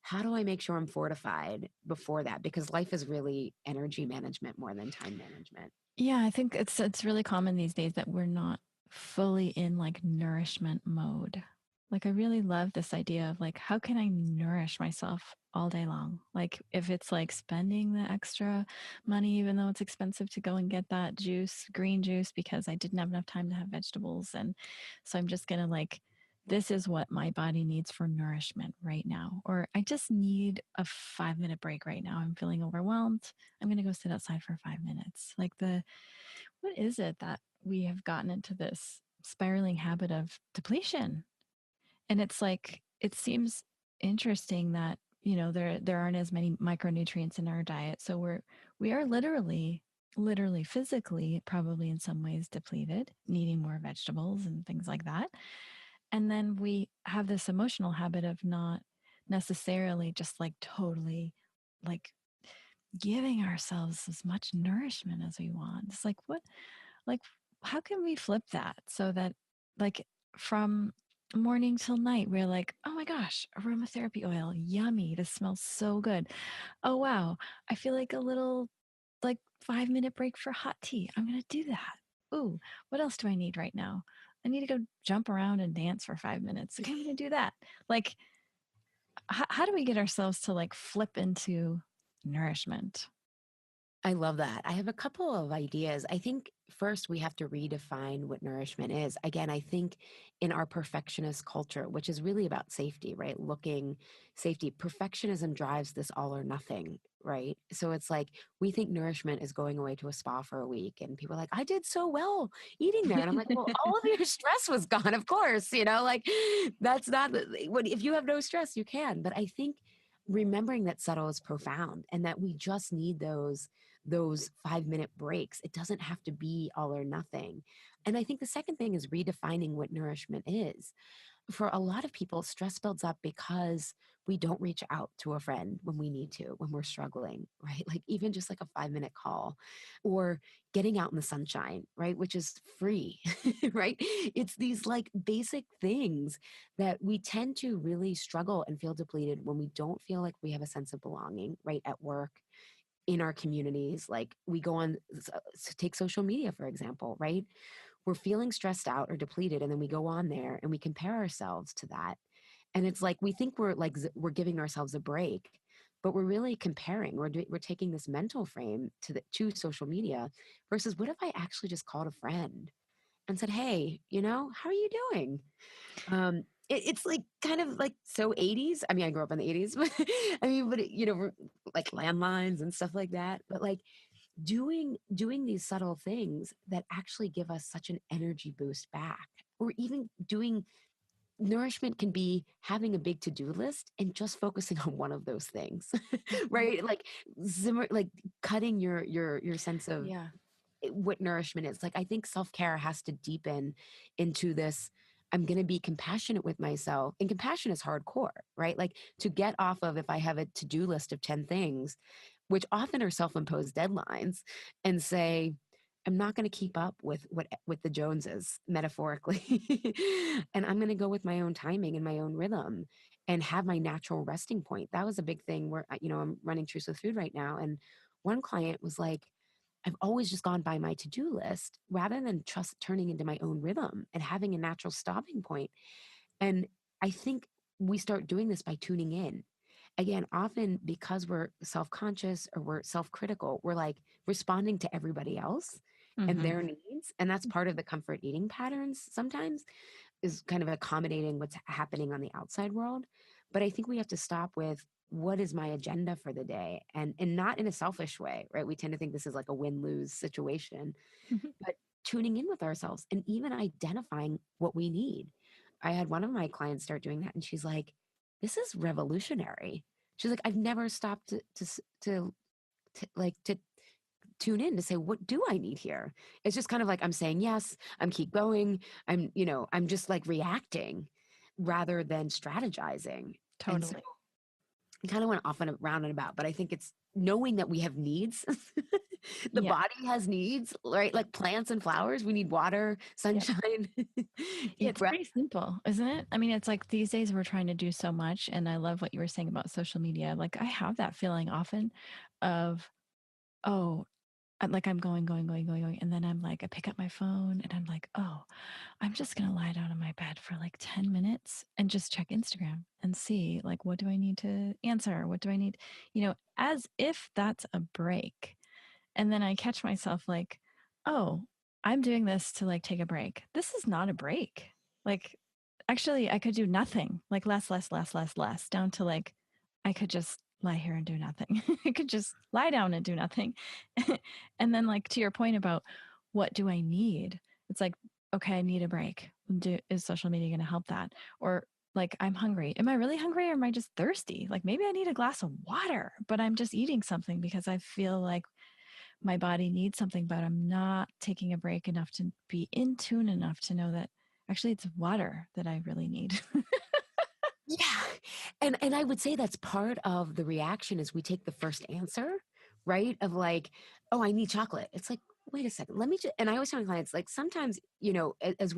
How do I make sure I'm fortified before that? Because life is really energy management more than time management. Yeah, I think it's really common these days that we're not fully in like nourishment mode. Like I really love this idea of like how can I nourish myself all day long? Like if it's like spending the extra money even though it's expensive to go and get that juice, green juice because I didn't have enough time to have vegetables, and so I'm just going to like this is what my body needs for nourishment right now, or I just need a 5-minute break right now. I'm feeling overwhelmed. I'm going to go sit outside for 5 minutes. Like what is it that we have gotten into this spiraling habit of depletion? And it's like, it seems interesting that, there aren't as many micronutrients in our diet. So we are literally physically, probably in some ways depleted, needing more vegetables and things like that. And then we have this emotional habit of not necessarily just like totally like giving ourselves as much nourishment as we want. It's like, like, how can we flip that so that, like, from morning till night, we're like, oh my gosh, aromatherapy oil, yummy. This smells so good. Oh, wow. I feel like a little, like, 5-minute break for hot tea. I'm going to do that. Ooh, what else do I need right now? I need to go jump around and dance for 5 minutes. Okay, I'm going to do that. Like, how do we get ourselves to like flip into nourishment? I love that. I have a couple of ideas. I think first we have to redefine what nourishment is. Again, I think in our perfectionist culture, which is really about safety, right? Looking safety, perfectionism drives this all or nothing, right? So it's like we think nourishment is going away to a spa for a week, and people are like, I did so well eating there. And I'm like, well, all of your stress was gone, of course, like that's not what, if you have no stress, you can. But I think remembering that subtle is profound, and that we just need those 5-minute breaks. It doesn't have to be all or nothing. And I think the second thing is redefining what nourishment is. For a lot of people, stress builds up because we don't reach out to a friend when we need to, when we're struggling, right? Like even just like a 5-minute call, or getting out in the sunshine, right? Which is free, right? It's these like basic things that we tend to really struggle and feel depleted when we don't feel like we have a sense of belonging, right? At work, in our communities. Like we go on, take social media, for example, right? We're feeling stressed out or depleted, and then we go on there and we compare ourselves to that. And it's like we think we're like we're giving ourselves a break, but we're really comparing. We're taking this mental frame to social media, versus what if I actually just called a friend and said, hey, how are you doing? It's like kind of like so 80s. I mean, I grew up in the 80s, but I mean, but like landlines and stuff like that. But like doing these subtle things that actually give us such an energy boost back, or even doing nourishment can be having a big to-do list and just focusing on one of those things, right? Like like cutting your sense of Yeah. what nourishment is. Like, I think self-care has to deepen into this. I'm going to be compassionate with myself. And compassion is hardcore, right? Like, to get off of, if I have a to-do list of 10 things, which often are self-imposed deadlines, and say, I'm not going to keep up with the Joneses, metaphorically. And I'm going to go with my own timing and my own rhythm and have my natural resting point. That was a big thing where, I'm running Truce with Food right now. And one client was like, I've always just gone by my to-do list rather than turning into my own rhythm and having a natural stopping point. And I think we start doing this by tuning in. Again, often because we're self-conscious or we're self-critical, we're like responding to everybody else and Mm-hmm. their needs. And that's part of the comfort eating patterns sometimes, is kind of accommodating what's happening on the outside world. But I think we have to stop with, what is my agenda for the day? And not in a selfish way, right? We tend to think this is like a win-lose situation, but tuning in with ourselves and even identifying what we need. I had one of my clients start doing that, and she's like, this is revolutionary. She's like, I've never stopped to tune in to say, what do I need here? It's just kind of like, I'm saying yes, I'm keep going. I'm just like reacting rather than strategizing. And so Totally. I kind of went off and round and about, but I think it's knowing that we have needs. The Yeah. body has needs, right? Like plants and flowers, we need water, Yeah. sunshine, deep It's breath. pretty simple, isn't it? I mean, it's like these days we're trying to do so much. And I love what you were saying about social media. Like, I have that feeling often of, oh, like I'm going. And then I'm like, I pick up my phone and I'm like, oh, I'm just going to lie down on my bed for like 10 minutes and just check Instagram and see, like, what do I need to answer? What do I need, as if that's a break. And then I catch myself like, oh, I'm doing this to like take a break. This is not a break. Like, actually, I could do nothing, like less, down to like, I could just lie here and do nothing. I could just lie down and do nothing. And then, like, to your point about what do I need? It's like, okay, I need a break. Is social media going to help that? Or like, I'm hungry. Am I really hungry or am I just thirsty? Like, maybe I need a glass of water, but I'm just eating something because I feel like my body needs something, but I'm not taking a break enough to be in tune enough to know that actually it's water that I really need. Yeah. And I would say that's part of the reaction, is we take the first answer, right? Of like, oh, I need chocolate. It's like, wait a second, let me just, and I always tell my clients, like, sometimes, as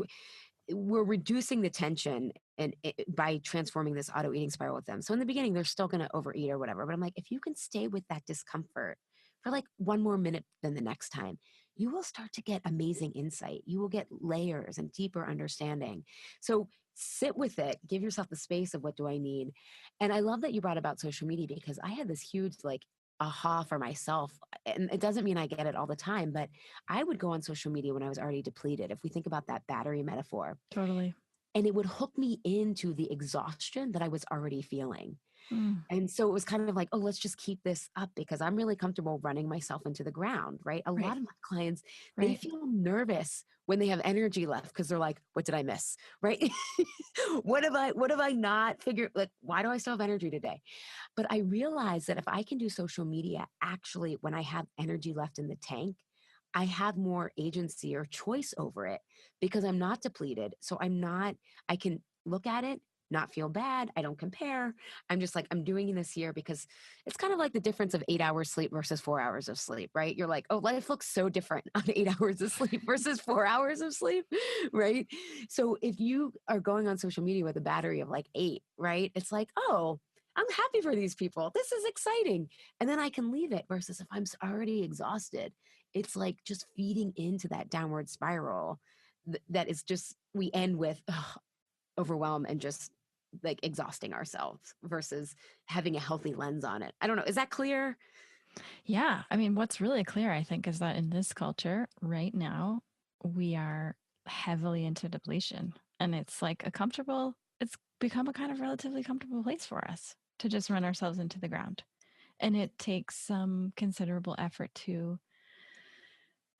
we're reducing the tension and by transforming this auto eating spiral with them. So in the beginning, they're still going to overeat or whatever. But I'm like, if you can stay with that discomfort for like one more minute than the next time, you will start to get amazing insight. You will get layers and deeper understanding. So sit with it, give yourself the space of, what do I need? And I love that you brought about social media, because I had this huge like aha for myself. And it doesn't mean I get it all the time, but I would go on social media when I was already depleted. If we think about that battery metaphor, Totally. and it would hook me into the exhaustion that I was already feeling. Mm, And so it was kind of like, oh, let's just keep this up because I'm really comfortable running myself into the ground, right? A right. lot of my clients, they Right. feel nervous when they have energy left, because they're like, what did I miss? Right? What have I not figured? Like, why do I still have energy today? But I realized that if I can do social media, actually, when I have energy left in the tank, I have more agency or choice over it, because I'm not depleted. So I can look at it, not feel bad. I don't compare. I'm just like, I'm doing this here because it's kind of like the difference of 8 hours sleep versus 4 hours of sleep, right? You're like, oh, life looks so different on 8 hours of sleep versus 4 hours of sleep, right? So if you are going on social media with a battery of like 8, right? It's like, oh, I'm happy for these people. This is exciting. And then I can leave it, versus if I'm already exhausted, it's like just feeding into that downward spiral that is just, we end with overwhelm and just like exhausting ourselves versus having a healthy lens on it. I don't know. Is that clear? Yeah. I mean, what's really clear, I think, is that in this culture right now, we are heavily into depletion. And it's become a kind of relatively comfortable place for us to just run ourselves into the ground. And it takes some considerable effort to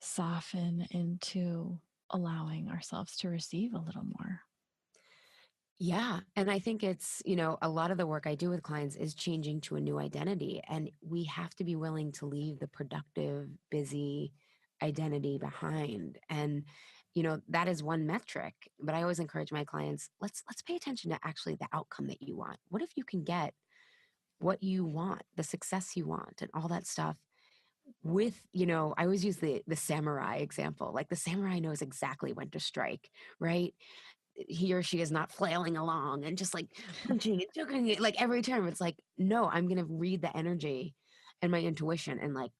soften into allowing ourselves to receive a little more. Yeah. And I think it's, a lot of the work I do with clients is changing to a new identity. And we have to be willing to leave the productive, busy, identity behind. And that is one metric, but I always encourage my clients, let's pay attention to actually the outcome that you want. What if you can get what you want, the success you want, and all that stuff with, I always use the samurai example. Like the samurai knows exactly when to strike, right? He or she is not flailing along and just like punching and choking it like every time. It's like, no, I'm going to read the energy and my intuition and like,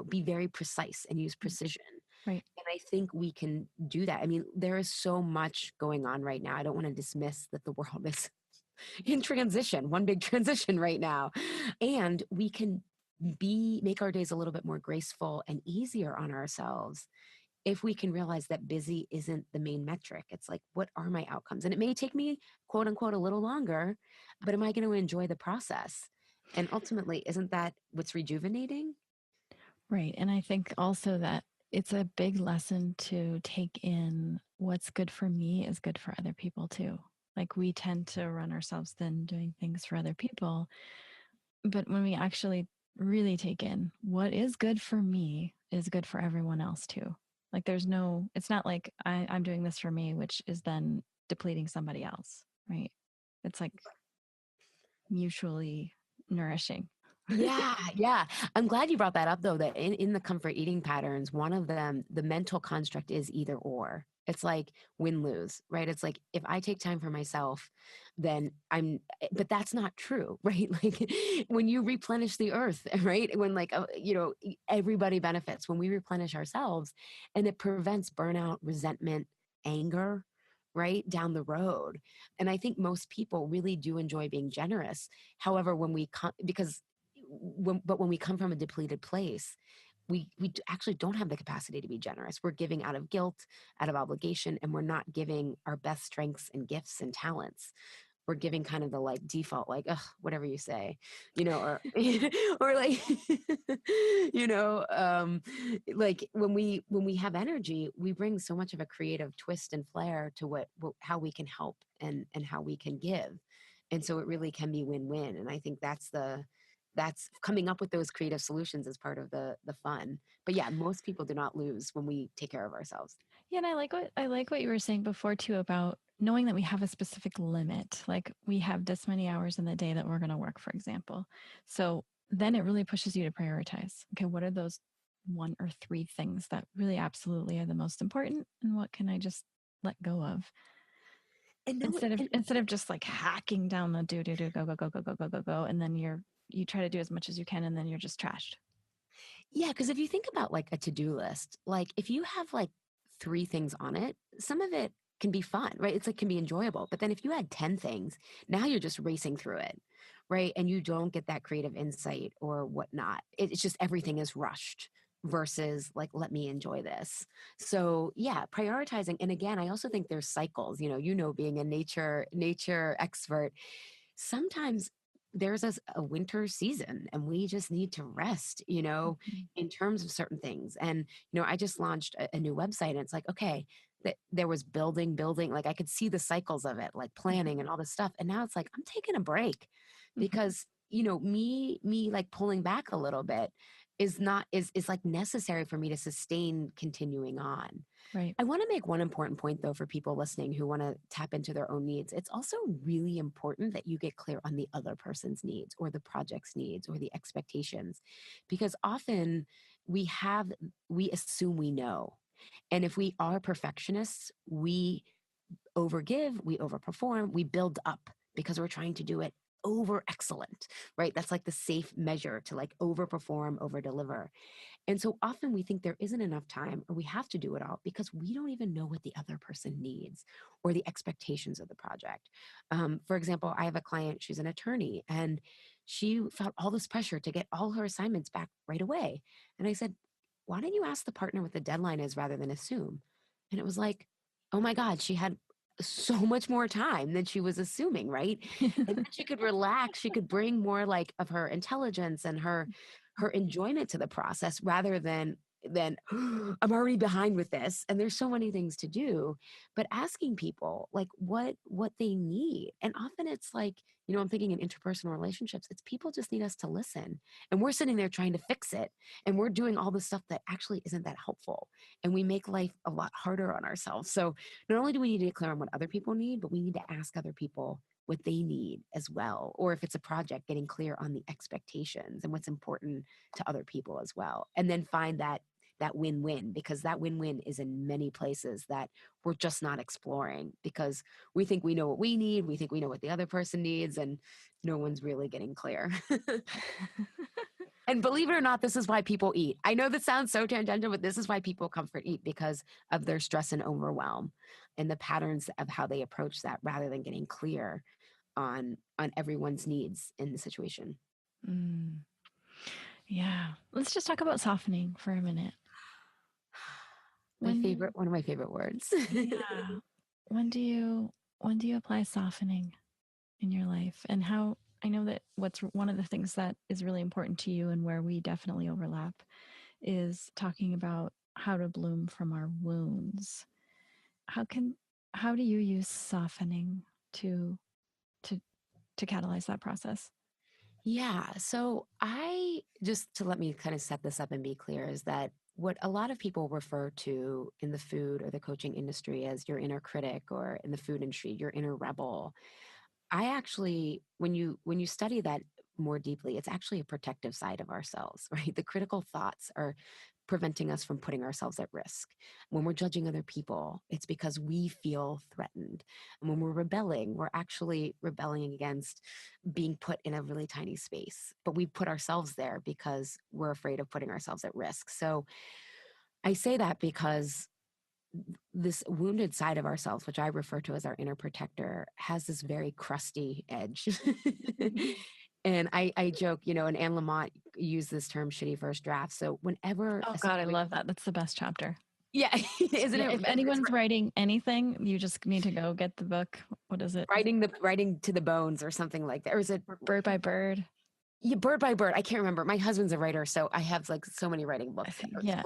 be very precise and use precision. Right. And I think we can do that. I mean, there is so much going on right now. I don't want to dismiss that the world is in transition, one big transition right now. And we can make our days a little bit more graceful and easier on ourselves if we can realize that busy isn't the main metric. It's like, what are my outcomes? And it may take me, quote unquote, a little longer, but am I going to enjoy the process? And ultimately, isn't that what's rejuvenating? Right. And I think also that it's a big lesson to take in what's good for me is good for other people too. Like we tend to run ourselves thin doing things for other people. But when we actually really take in what is good for me is good for everyone else too. Like it's not like I'm doing this for me, which is then depleting somebody else. Right. It's like mutually nourishing. Yeah, yeah. I'm glad you brought that up, though, that in the comfort eating patterns, one of them, the mental construct is either or. It's like win lose, right? It's like if I take time for myself, then but that's not true, right? Like when you replenish the earth, right? When like, everybody benefits when we replenish ourselves, and it prevents burnout, resentment, anger, right down the road. And I think most people really do enjoy being generous. However, when we come, because when we come from a depleted place, we actually don't have the capacity to be generous. We're giving out of guilt, out of obligation, and we're not giving our best strengths and gifts and talents. We're giving kind of the like default, like, ugh, whatever you say, or or like, like when we have energy, we bring so much of a creative twist and flair to how we can help and how we can give, and so it really can be win-win. And I think that's coming up with those creative solutions as part of the fun. But yeah, most people do not lose when we take care of ourselves. Yeah, and I like what you were saying before too about knowing that we have a specific limit. Like we have this many hours in the day that we're going to work, for example. So then it really pushes you to prioritize. Okay, what are those one or three things that really absolutely are the most important, and what can I just let go of? And no, Instead of just like hacking down the do go go go go go go go go, and then you try to do as much as you can, and then you're just trashed. yeah, because if you think about like a to-do list, like if you have like 3 things on it, some of it can be fun, right? It's like can be enjoyable. But then if you had 10 things, now you're just racing through it, right? And you don't get that creative insight or whatnot. It's just everything is rushed versus like, let me enjoy this. So yeah, prioritizing. And again, I also think there's cycles, being a nature expert, sometimes there's a winter season and we just need to rest, in terms of certain things. And, I just launched a new website, and it's like, okay, there was building, like I could see the cycles of it, like planning and all this stuff. And now it's like, I'm taking a break because, me like pulling back a little bit is like necessary for me to sustain continuing on. Right. I want to make one important point, though, for people listening who want to tap into their own needs. It's also really important that you get clear on the other person's needs or the project's needs or the expectations, because often we assume we know. And if we are perfectionists, we overgive, we overperform, we build up because we're trying to do it over excellent, right? That's like the safe measure to like overperform, over deliver. And so often we think there isn't enough time or we have to do it all because we don't even know what the other person needs or the expectations of the project. For example, I have a client, she's an attorney, and she felt all this pressure to get all her assignments back right away. And I said, why don't you ask the partner what the deadline is rather than assume? And it was like, oh my God, she had so much more time than she was assuming, right? And then she could relax, she could bring more like of her intelligence and her enjoyment to the process rather than then I'm already behind with this. And there's so many things to do, but asking people like what they need. And often it's like, I'm thinking in interpersonal relationships, it's people just need us to listen. And we're sitting there trying to fix it. And we're doing all the stuff that actually isn't that helpful. And we make life a lot harder on ourselves. So not only do we need to get clear on what other people need, but we need to ask other people what they need as well. Or if it's a project, getting clear on the expectations and what's important to other people as well. And then find that win-win, because that win-win is in many places that we're just not exploring, because we think we know what we need. We think we know what the other person needs, and no one's really getting clear. And believe it or not, this is why people eat. I know this sounds so tangential, but this is why people comfort eat, because of their stress and overwhelm and the patterns of how they approach that, rather than getting clear on everyone's needs in the situation. Mm. Yeah. Let's just talk about softening for a minute. One of my favorite words. Yeah. When do you apply softening in your life, and how? I know that what's one of the things that is really important to you, and where we definitely overlap, is talking about how to bloom from our wounds. How do you use softening to to catalyze that process? Yeah. So to let me kind of set this up and be clear, is that what a lot of people refer to in the food or the coaching industry as your inner critic, or in the food industry, your inner rebel. I actually, when you study that more deeply, it's actually a protective side of ourselves, right? The critical thoughts are preventing us from putting ourselves at risk. When we're judging other people, it's because we feel threatened. And when we're rebelling, we're actually rebelling against being put in a really tiny space. But we put ourselves there because we're afraid of putting ourselves at risk. So I say that because this wounded side of ourselves, which I refer to as our inner protector, has this very crusty edge. And I joke, and Anne Lamott used this term shitty first draft. So whenever Oh God, I love that. That's the best chapter. Yeah, isn't it? If anyone's writing anything, you just need to go get the book. What is it? Writing to the bones or something like that. Or is it Bird by Bird? Yeah, Bird by Bird. I can't remember. My husband's a writer, so I have like so many writing books. Yeah.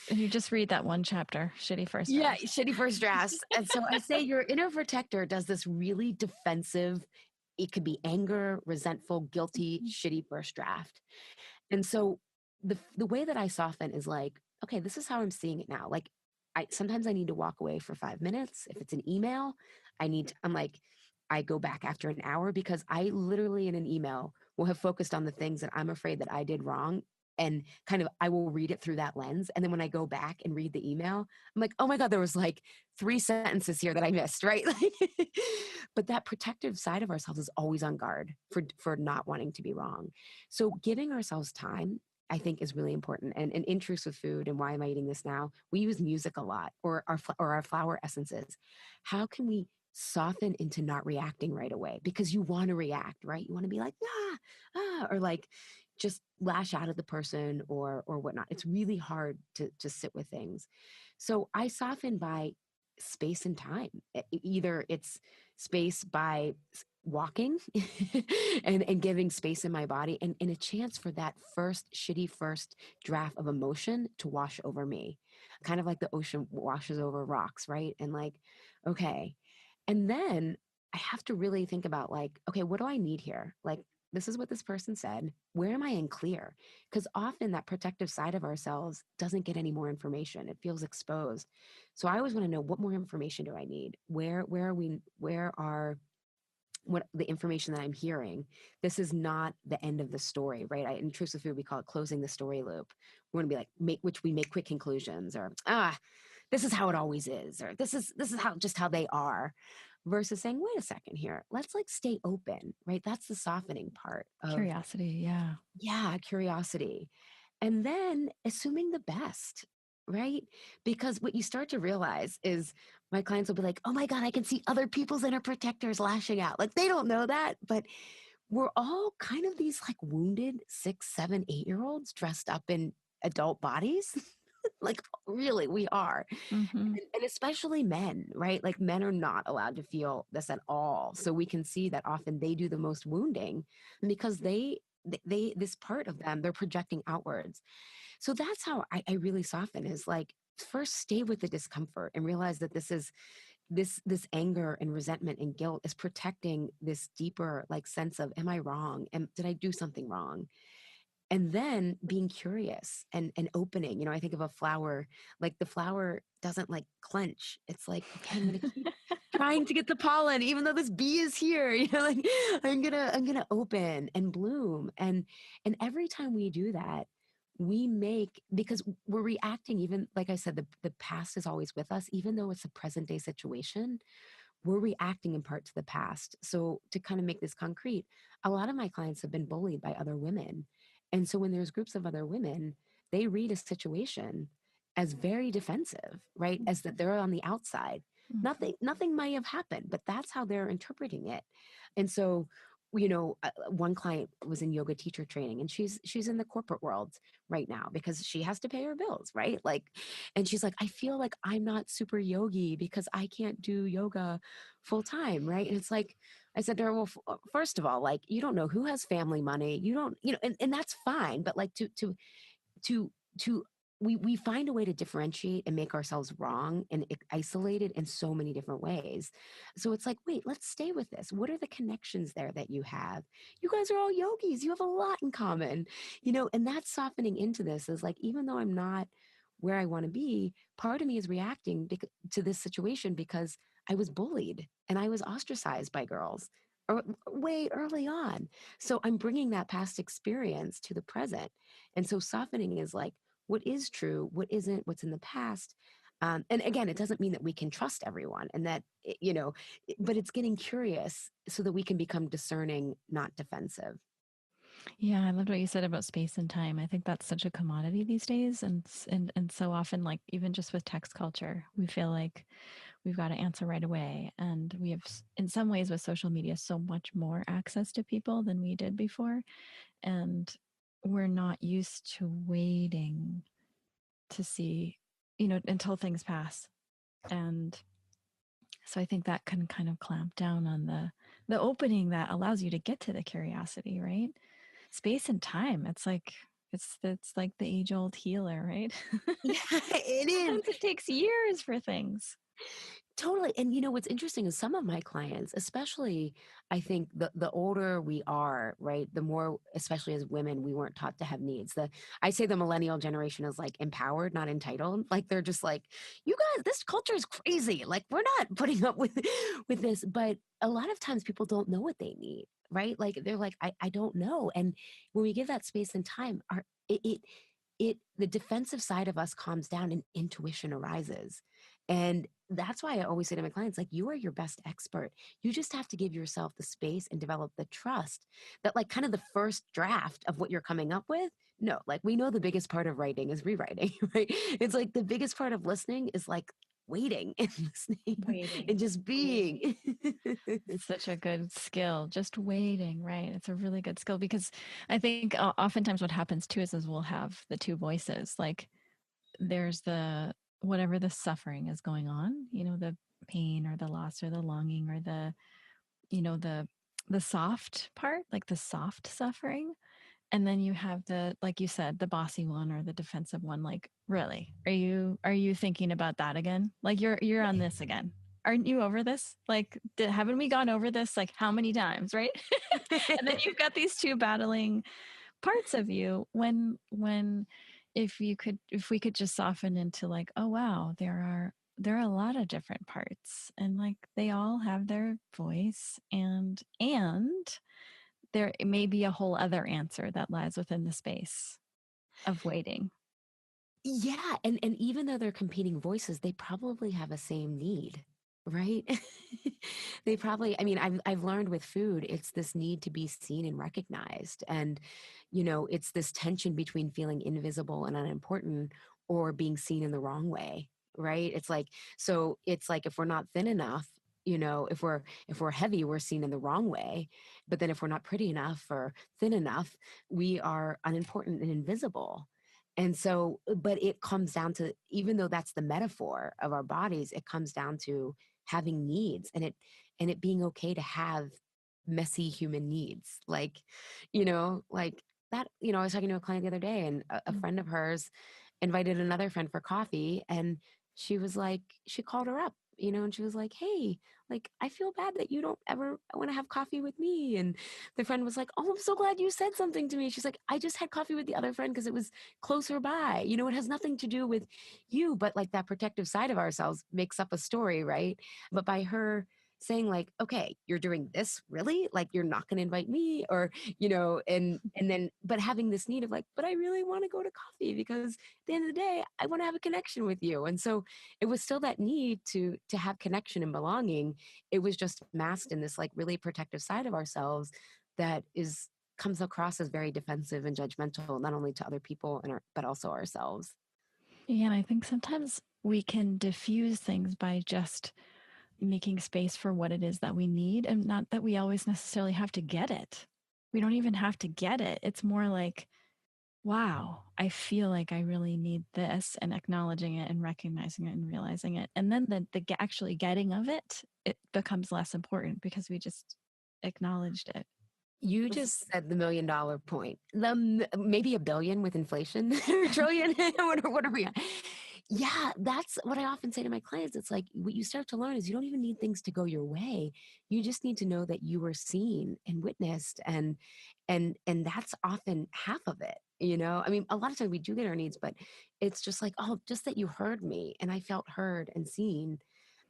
And you just read that one chapter, shitty first draft. Yeah, shitty first drafts. And so I say your inner protector does this really defensive, it could be anger, resentful, guilty, shitty first draft. And so the way that I soften is like, okay, this is how I'm seeing it now. Like sometimes I need to walk away for 5 minutes. If it's an email, I go back after an hour, because I literally in an email will have focused on the things that I'm afraid that I did wrong. And kind of, I will read it through that lens. And then when I go back and read the email, I'm like, oh my God, there was like 3 sentences here that I missed, right? But that protective side of ourselves is always on guard for not wanting to be wrong. So giving ourselves time, I think, is really important. And in Truce with Food, and why am I eating this now? We use music a lot, or our flower essences. How can we soften into not reacting right away? Because you want to react, right? You want to be like, or like just lash out at the person or whatnot. It's really hard to sit with things. So I soften by space and time. Either it's space by walking and giving space in my body, and a chance for that shitty first draft of emotion to wash over me, kind of like the ocean washes over rocks, right? And like, okay. And then I have to really think about like, okay, what do I need here? Like, this is what this person said. Where am I in clear? Because often that protective side of ourselves doesn't get any more information. It feels exposed. So I always want to know, what more information do I need? Where are what the information that I'm hearing? This is not the end of the story, right? In Truce with Food, we call it closing the story loop. We're going to be like, we make quick conclusions, or this is how it always is, or this is how they are, versus saying, wait a second here, let's like stay open, right? That's the softening part of Curiosity. yeah, curiosity. And then assuming the best, right? Because what you start to realize is, my clients will be like, oh my God, I can see other people's inner protectors lashing out. Like, they don't know that, but we're all kind of these like wounded 6, 7, 8-year-olds dressed up in adult bodies. Like, really, we are. Mm-hmm. And especially men, right? Like, men are not allowed to feel this at all. So we can see that often they do the most wounding, because they this part of them, they're projecting outwards. So that's how I really soften, is like, first stay with the discomfort and realize that this anger and resentment and guilt is protecting this deeper like sense of, am I wrong? And did I do something wrong? And then being curious and opening. I think of a flower, like the flower doesn't like clench. It's like, okay, I'm gonna keep trying to get the pollen even though this bee is here. Like, I'm gonna open and bloom. And every time we do that, we make, because we're reacting, even like I said, the past is always with us, even though it's a present day situation, we're reacting in part to the past. So to kind of make this concrete, a lot of my clients have been bullied by other women. And so when there's groups of other women, they read a situation as very defensive, right? As that they're on the outside. Nothing might have happened, but that's how they're interpreting it. And so, one client was in yoga teacher training, and she's in the corporate world right now because she has to pay her bills, right? Like, and she's like, I feel like I'm not super yogi because I can't do yoga full time, right? And it's like, I said to her, well, first of all, like, you don't know who has family money. You don't, and that's fine. But like to to we find a way to differentiate and make ourselves wrong and isolated in so many different ways. So it's like, wait, let's stay with this. What are the connections there that you have? You guys are all yogis. You have a lot in common, and that's softening into this, is like, even though I'm not where I want to be, part of me is reacting to this situation because I was bullied and I was ostracized by girls way early on. So I'm bringing that past experience to the present. And so softening is like, what is true, what isn't, what's in the past. And again, it doesn't mean that we can trust everyone and that, but it's getting curious so that we can become discerning, not defensive. Yeah, I loved what you said about space and time. I think that's such a commodity these days, and so often, like even just with text culture, we feel like we've got to answer right away, and we have, in some ways, with social media, so much more access to people than we did before, and we're not used to waiting to see, until things pass, and so I think that can kind of clamp down on the opening that allows you to get to the curiosity, right? Space and time. It's like the age old healer, right? Yeah, it is. Sometimes it takes years for things. Totally. And what's interesting is some of my clients, especially, I think the older we are, right, the more, especially as women, we weren't taught to have needs. I say the millennial generation is like empowered, not entitled. Like, they're just like, you guys, this culture is crazy. Like, we're not putting up with this. But a lot of times people don't know what they need, right? Like, they're like, I don't know. And when we give that space and time, the defensive side of us calms down and intuition arises. And that's why I always say to my clients, like, you are your best expert. You just have to give yourself the space and develop the trust that, like, kind of the first draft of what you're coming up with. No, like, we know the biggest part of writing is rewriting, right? It's like the biggest part of listening is like waiting and listening and Waiting. just being. It's such a good skill, just waiting, right? It's a really good skill because I think oftentimes what happens too is we'll have the two voices. Like there's the whatever the suffering is going on, the pain or the loss or the longing or the soft part, like the soft suffering. And then you have the, like you said, the bossy one or the defensive one. Like, really, are you thinking about that again? Like you're on this again. Aren't you over this? Like, haven't we gone over this like how many times, right? And then you've got these two battling parts of you. When if we could just soften into like, oh wow, there are a lot of different parts, and like they all have their voice, and there may be a whole other answer that lies within the space of waiting. Yeah, and even though they're competing voices, they probably have a same need, right? They probably, I mean, I've learned with food, it's this need to be seen and recognized. And, it's this tension between feeling invisible and unimportant or being seen in the wrong way, right? It's like if we're not thin enough, if we're heavy, we're seen in the wrong way. But then if we're not pretty enough or thin enough, we are unimportant and invisible. And so, but it comes down to, even though that's the metaphor of our bodies, it comes down to having needs, and it being okay to have messy human needs. Like, like that, I was talking to a client the other day, and a Mm. friend of hers invited another friend for coffee, and she was like, she called her up, and she was like, hey, like, I feel bad that you don't ever want to have coffee with me. And the friend was like, oh, I'm so glad you said something to me. She's like, I just had coffee with the other friend because it was closer by. It has nothing to do with you, but like that protective side of ourselves makes up a story, right? But by her saying like, okay, you're doing this, really, like you're not going to invite me, or and then but having this need of like, but I really want to go to coffee because at the end of the day I want to have a connection with you. And so it was still that need to have connection and belonging. It was just masked in this like really protective side of ourselves that is comes across as very defensive and judgmental, not only to other people but also ourselves. Yeah, and I think sometimes we can diffuse things by just making space for what it is that we need, and not that we always necessarily have to get it. We don't even have to get it. It's more like, wow, I feel like I really need this, and acknowledging it and recognizing it and realizing it. And then the actually getting of it becomes less important because we just acknowledged it. You just said the $1 million point. Maybe a billion with inflation, or trillion. What are we at? Yeah, that's what I often say to my clients. It's like what you start to learn is you don't even need things to go your way. You just need to know that you were seen and witnessed, and that's often half of it. I mean, a lot of times we do get our needs, but it's just like, oh, just that you heard me and I felt heard and seen,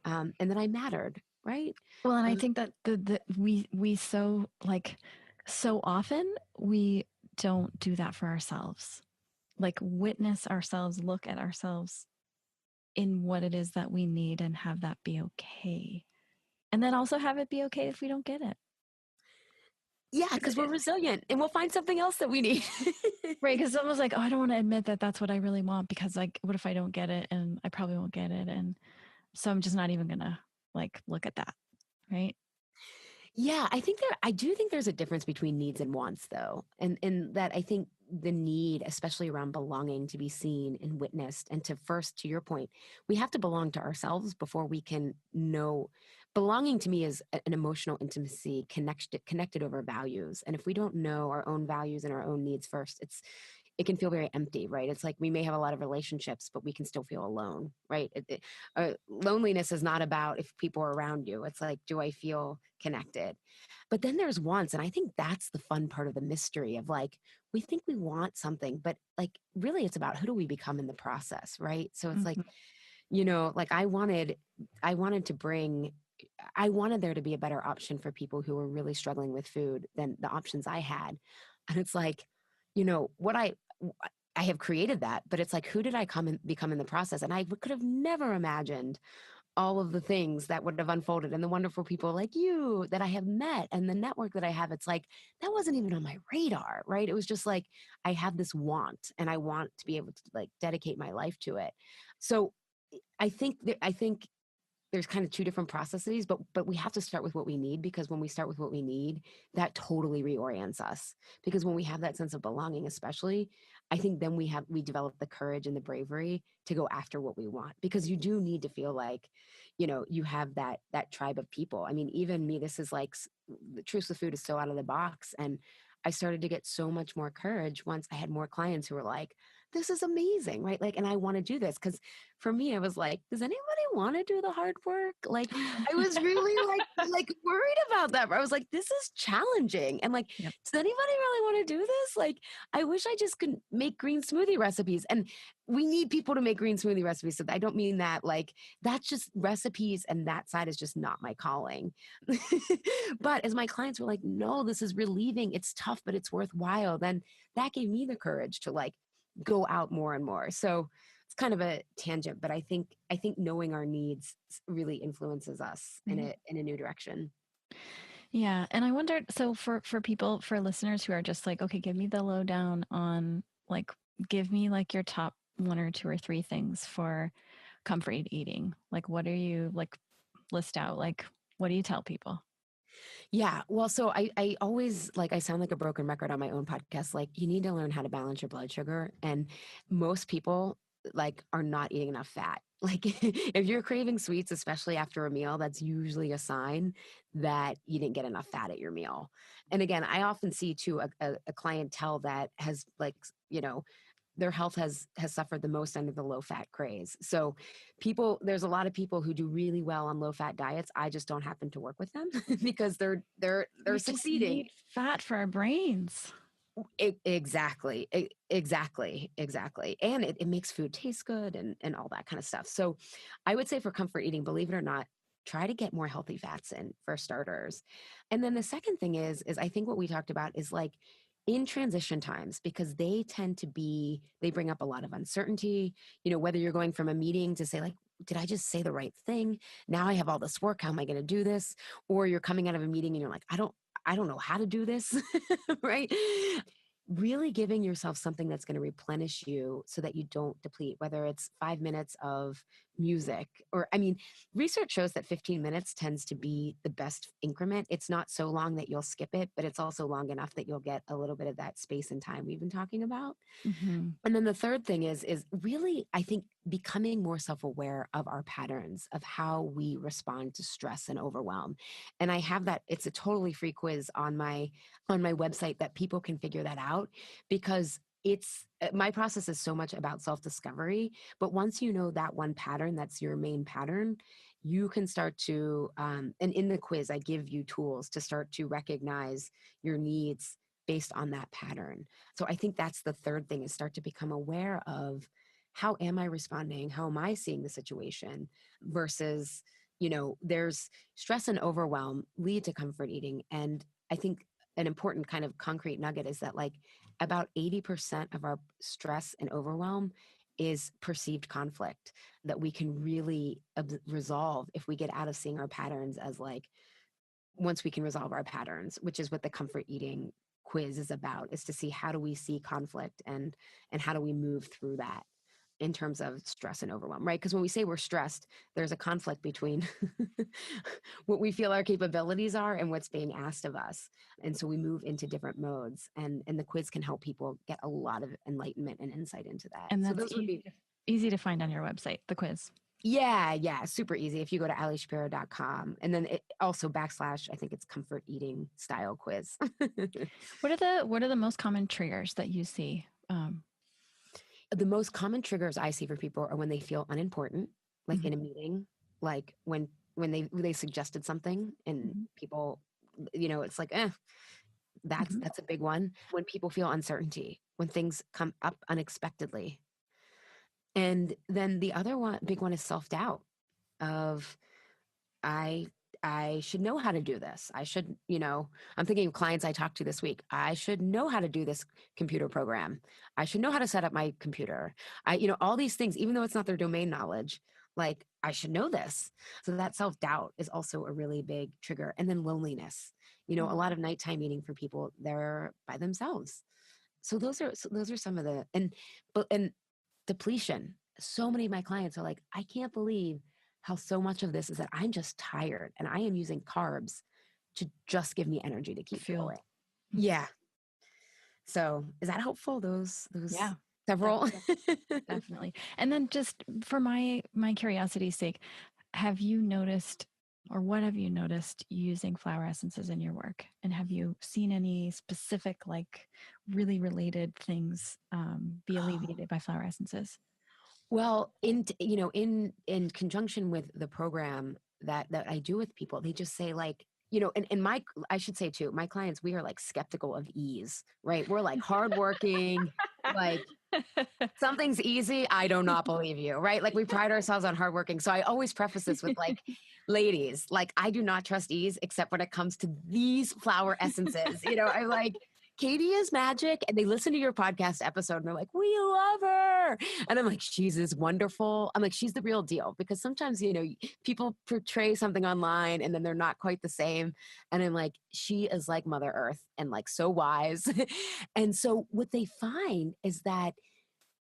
and that I mattered, right? Well, and I Um, think that we so like so often we don't do that for ourselves. Like witness ourselves, look at ourselves in what it is that we need and have that be okay. And then also have it be okay if we don't get it. yeah, because we're resilient and we'll find something else that we need. Right, because it's almost like, oh, I don't want to admit that that's what I really want, because like, what if I don't get it, and I probably won't get it, and so I'm just not even gonna like look at that, right? Yeah, I do think there's a difference between needs and wants, though. And that I think the need, especially around belonging, to be seen and witnessed, and to first, to your point, we have to belong to ourselves before we can know. Belonging to me is an emotional intimacy connected over values. And if we don't know our own values and our own needs first, it can feel very empty, right? It's like we may have a lot of relationships, but we can still feel alone, right? Loneliness is not about if people are around you. It's like, do I feel connected? But then there's wants. And I think that's the fun part of the mystery of like, we think we want something, but like, really it's about who do we become in the process, right? So it's like, Mm-hmm. like I wanted to bring, I wanted there to be a better option for people who were really struggling with food than the options I had. And it's like, what I have created that, but it's like, who did I come and become in the process? And I could have never imagined all of the things that would have unfolded, and the wonderful people like you that I have met, and the network that I have. It's like, that wasn't even on my radar, right? It was just like, I have this want, and I want to be able to like dedicate my life to it. So I think there's kind of two different processes, but we have to start with what we need, because when we start with what we need, that totally reorients us. Because when we have that sense of belonging, especially, I think then we develop the courage and the bravery to go after what we want, because you do need to feel like, you have that tribe of people. I mean, even me, this is like the Truce with Food is so out of the box, and I started to get so much more courage once I had more clients who were like, this is amazing, right? Like, and I want to do this. Because for me, I was like, does anybody want to do the hard work? Like, I was really like worried about that. I was like, this is challenging. And like, Yep. does anybody really want to do this? Like, I wish I just could make green smoothie recipes. And we need people to make green smoothie recipes. So I don't mean that like, that's just recipes, and that side is just not my calling. But as my clients were like, no, this is relieving. It's tough, but it's worthwhile. Then that gave me the courage to like go out more and more. So it's kind of a tangent, but I think knowing our needs really influences us in Right. a new direction. Yeah, and I wondered, so for people, for listeners who are just like, okay, give me the lowdown on like, give me like your top one or two or three things for comfort eating. Like, what are you like, list out, like, what do you tell people? Yeah. Well, so I always like, I sound like a broken record on my own podcast. Like, you need to learn how to balance your blood sugar. And most people like are not eating enough fat. Like if you're craving sweets, especially after a meal, that's usually a sign that you didn't get enough fat at your meal. And again, I often see too a clientele that has like, you know, their health has suffered the most under the low fat craze. So there's a lot of people who do really well on low fat diets. I just don't happen to work with them because they're We just succeeding. need fat for our brains. Exactly. Exactly. And it makes food taste good and all that kind of stuff. So I would say for comfort eating, believe it or not, try to get more healthy fats in for starters. And then the second thing is I think what we talked about is like in transition times, because they bring up a lot of uncertainty, you know, whether you're going from a meeting to say like, did I just say the right thing? Now I have all this work. How am I going to do this? Or you're coming out of a meeting and you're like, I don't know how to do this, right? Really giving yourself something that's going to replenish you so that you don't deplete, whether it's 5 minutes of music or, I mean, research shows that 15 minutes tends to be the best increment. It's not so long that you'll skip it, but it's also long enough that you'll get a little bit of that space and time we've been talking about. Mm-hmm. And then the third thing is really, I think, becoming more self-aware of our patterns of how we respond to stress and overwhelm. And I have that, it's a totally free quiz on my website that people can figure that out, because my process is so much about self-discovery. But once you know that one pattern, that's your main pattern, you can start to, and in the quiz, I give you tools to start to recognize your needs based on that pattern. So I think that's the third thing, is start to become aware of, how am I responding? How am I seeing the situation? Versus, you know, there's stress and overwhelm lead to comfort eating. And I think an important kind of concrete nugget is that like about 80% of our stress and overwhelm is perceived conflict that we can really resolve if we get out of seeing our patterns as like, once we can resolve our patterns, which is what the comfort eating quiz is about, is to see how do we see conflict and how do we move through that in terms of stress and overwhelm, right? Because when we say we're stressed, there's a conflict between what we feel our capabilities are and what's being asked of us. And so we move into different modes, and the quiz can help people get a lot of enlightenment and insight into that. And So that's those would be easy to find on your website, the quiz. Yeah, super easy. If you go to alishapiro.com, and then it also / I think it's comfort eating style quiz. What are the most common triggers that you see? The most common triggers I see for people are when they feel unimportant, like in a meeting, like when they suggested something and people, you know, it's like, that's a big one. When people feel uncertainty, when things come up unexpectedly. And then the other big one is self-doubt of, I should know how to do this. I should, you know, I'm thinking of clients I talked to this week. I should know how to do this computer program. I should know how to set up my computer. You know, all these things, even though it's not their domain knowledge, like I should know this. So that self-doubt is also a really big trigger. And then loneliness, you know, a lot of nighttime eating for people, they're by themselves. So those are some of the, and depletion. So many of my clients are like, I can't believe how so much of this is that I'm just tired and I am using carbs to just give me energy to keep going. Yeah. So is that helpful? Those Yeah, several. definitely. And then just for my curiosity's sake, have you noticed, or what have you noticed using flower essences in your work? And have you seen any specific, like really related things be alleviated by flower essences? Well, in conjunction with the program that I do with people, they just say like, you know, and I should say too, my clients, we are like skeptical of ease, right? We're like hardworking, like something's easy, I do not believe you, right? Like we pride ourselves on hardworking. So I always preface this with like, ladies, like I do not trust ease except when it comes to these flower essences. You know, I'm like, Katie is magic. And they listen to your podcast episode and they're like, we love her. And I'm like, she's is wonderful. I'm like, she's the real deal. Because sometimes, you know, people portray something online and then they're not quite the same. And I'm like, she is like Mother Earth and like so wise. And so what they find is that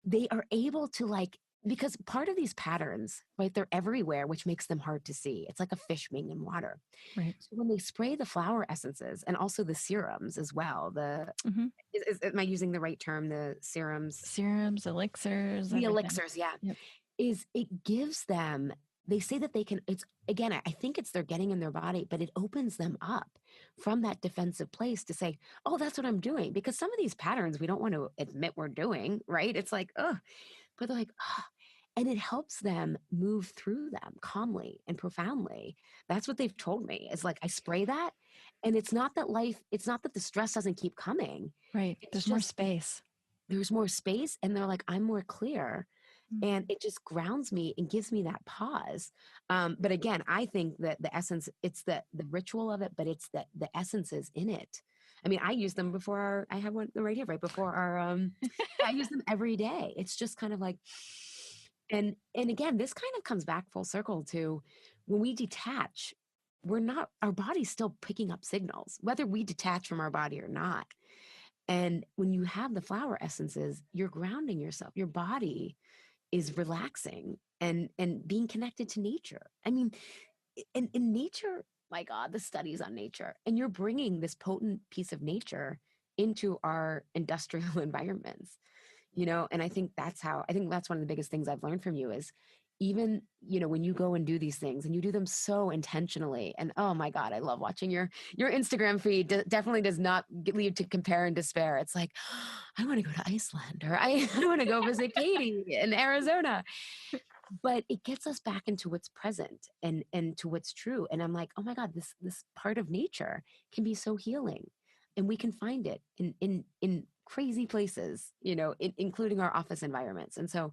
they are able to like because part of these patterns, right, they're everywhere, which makes them hard to see. It's like a fish being in water. Right. So when they spray the flower essences and also the serums as well, Mm-hmm. am I using the right term? The serums, Serums, elixirs, the everything. elixirs, yeah, Yep. is it gives them, they say that they can, it's again, I think it's they're getting in their body, but it opens them up from that defensive place to say, oh, that's what I'm doing. Because some of these patterns we don't want to admit we're doing, right? It's like, oh, but they're like, oh, and it helps them move through them calmly and profoundly. That's what they've told me. It's like I spray that, and it's not that the stress doesn't keep coming. Right. It's There's more just space. there's more space, and they're like, I'm more clear. Mm. And it just grounds me and gives me that pause. But again, I think that the essence, it's the ritual of it, but it's the essence is in it. I mean, I use them before I have one right here, right before our, I use them every day. It's just kind of like, and again, this kind of comes back full circle to when we detach, our body's still picking up signals, whether we detach from our body or not. And when you have the flower essences, you're grounding yourself. Your body is relaxing and being connected to nature. I mean, in nature, my God, the studies on nature, and you're bringing this potent piece of nature into our industrial environments, and I think that's one of the biggest things I've learned from you is even, when you go and do these things and you do them so intentionally, and oh my God, I love watching your Instagram feed. Definitely does not lead to compare and despair. It's like, I want to go to Iceland, or I want to go visit Katie in Arizona, but it gets us back into what's present and to what's true. And I'm like, oh my God, this part of nature can be so healing, and we can find it in crazy places, including our office environments. And so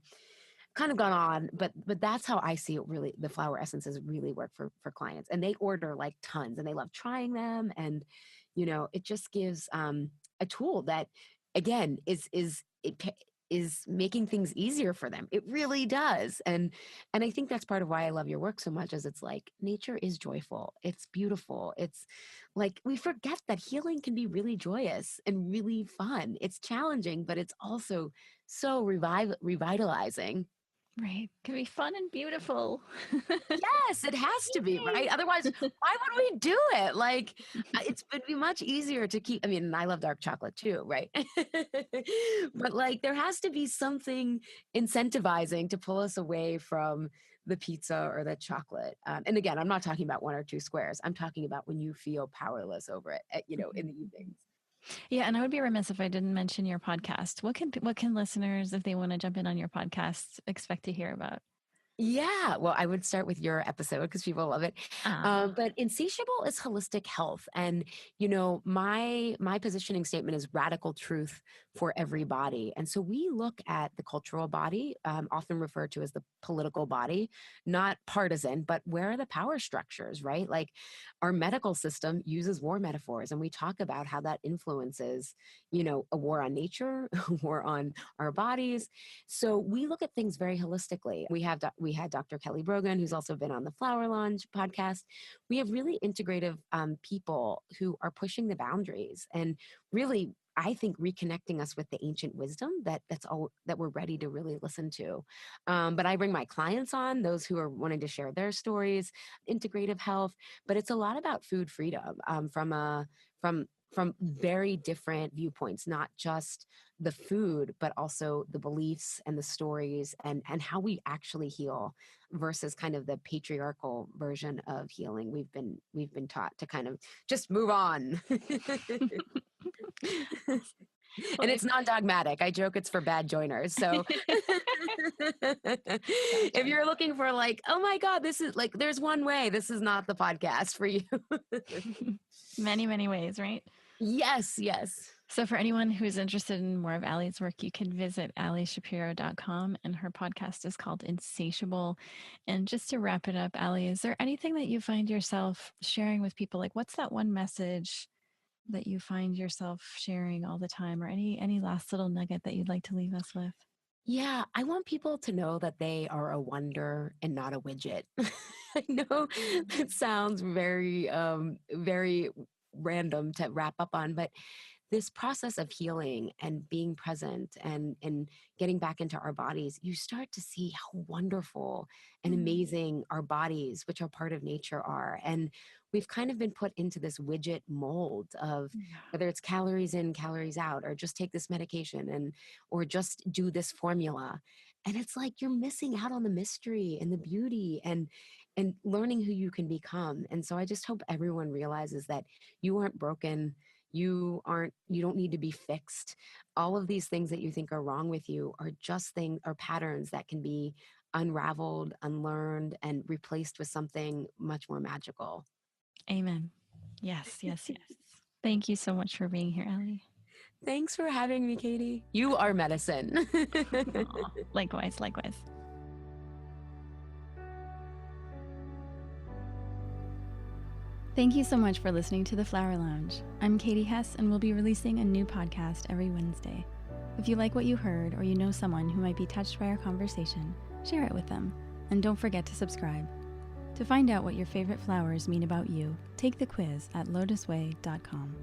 kind of gone on, but that's how I see it. Really, the flower essences really work for clients, and they order like tons, and they love trying them. And it just gives a tool that again is making things easier for them. It really does. And I think that's part of why I love your work so much, is it's like nature is joyful. It's beautiful. It's like we forget that healing can be really joyous and really fun. It's challenging, but it's also so revitalizing. Right. Can be fun and beautiful. Yes, it has to be, right? Otherwise, why would we do it? Like, it'd be much easier to keep. I mean, I love dark chocolate too, right? But like, there has to be something incentivizing to pull us away from the pizza or the chocolate. And again, I'm not talking about 1 or 2 squares. I'm talking about when you feel powerless over it, in the evenings. Yeah, and I would be remiss if I didn't mention your podcast. What can listeners, if they want to jump in on your podcast, expect to hear about? Yeah, well, I would start with your episode because people love it. But Insatiable is holistic health, and my positioning statement is radical truth for every body. And so we look at the cultural body, often referred to as the political body, not partisan, but where are the power structures, right? Like our medical system uses war metaphors, and we talk about how that influences, a war on nature, a war on our bodies. So we look at things very holistically. We had Dr. Kelly Brogan, who's also been on the Flowerlounge podcast. We have really integrative people who are pushing the boundaries and really, I think, reconnecting us with the ancient wisdom that's all that we're ready to really listen to. But I bring my clients on, those who are wanting to share their stories, integrative health, but it's a lot about food freedom from very different viewpoints, not just the food, but also the beliefs and the stories and how we actually heal versus kind of the patriarchal version of healing we've been taught to kind of just move on. And it's non-dogmatic. I joke it's for bad joiners. So if you're looking for like, oh my God, this is like, there's one way, this is not the podcast for you. Many, many ways, right? Yes, yes. So for anyone who's interested in more of Ali's work, you can visit alishapiro.com, and her podcast is called Insatiable. And just to wrap it up, Ali, is there anything that you find yourself sharing with people? Like, what's that one message that you find yourself sharing all the time, or any last little nugget that you'd like to leave us with? Yeah, I want people to know that they are a wonder and not a widget. I know it sounds very, very random to wrap up on, but this process of healing and being present and getting back into our bodies, you start to see how wonderful and amazing our bodies, which are part of nature, are. And we've kind of been put into this widget mold of whether it's calories in, calories out, or just take this medication or just do this formula. And it's like you're missing out on the mystery and the beauty and learning who you can become. And so I just hope everyone realizes that you aren't broken. You don't need to be fixed. All of these things that you think are wrong with you are just patterns that can be unraveled, unlearned, and replaced with something much more magical. Amen. Yes, yes, yes. Thank you so much for being here, Ali. Thanks for having me, Katie. You are medicine. Aww, likewise, likewise. Thank you so much for listening to The Flower Lounge. I'm Katie Hess, and we'll be releasing a new podcast every Wednesday. If you like what you heard, or you know someone who might be touched by our conversation, share it with them. And don't forget to subscribe. To find out what your favorite flowers mean about you, take the quiz at LOTUSWEI.com.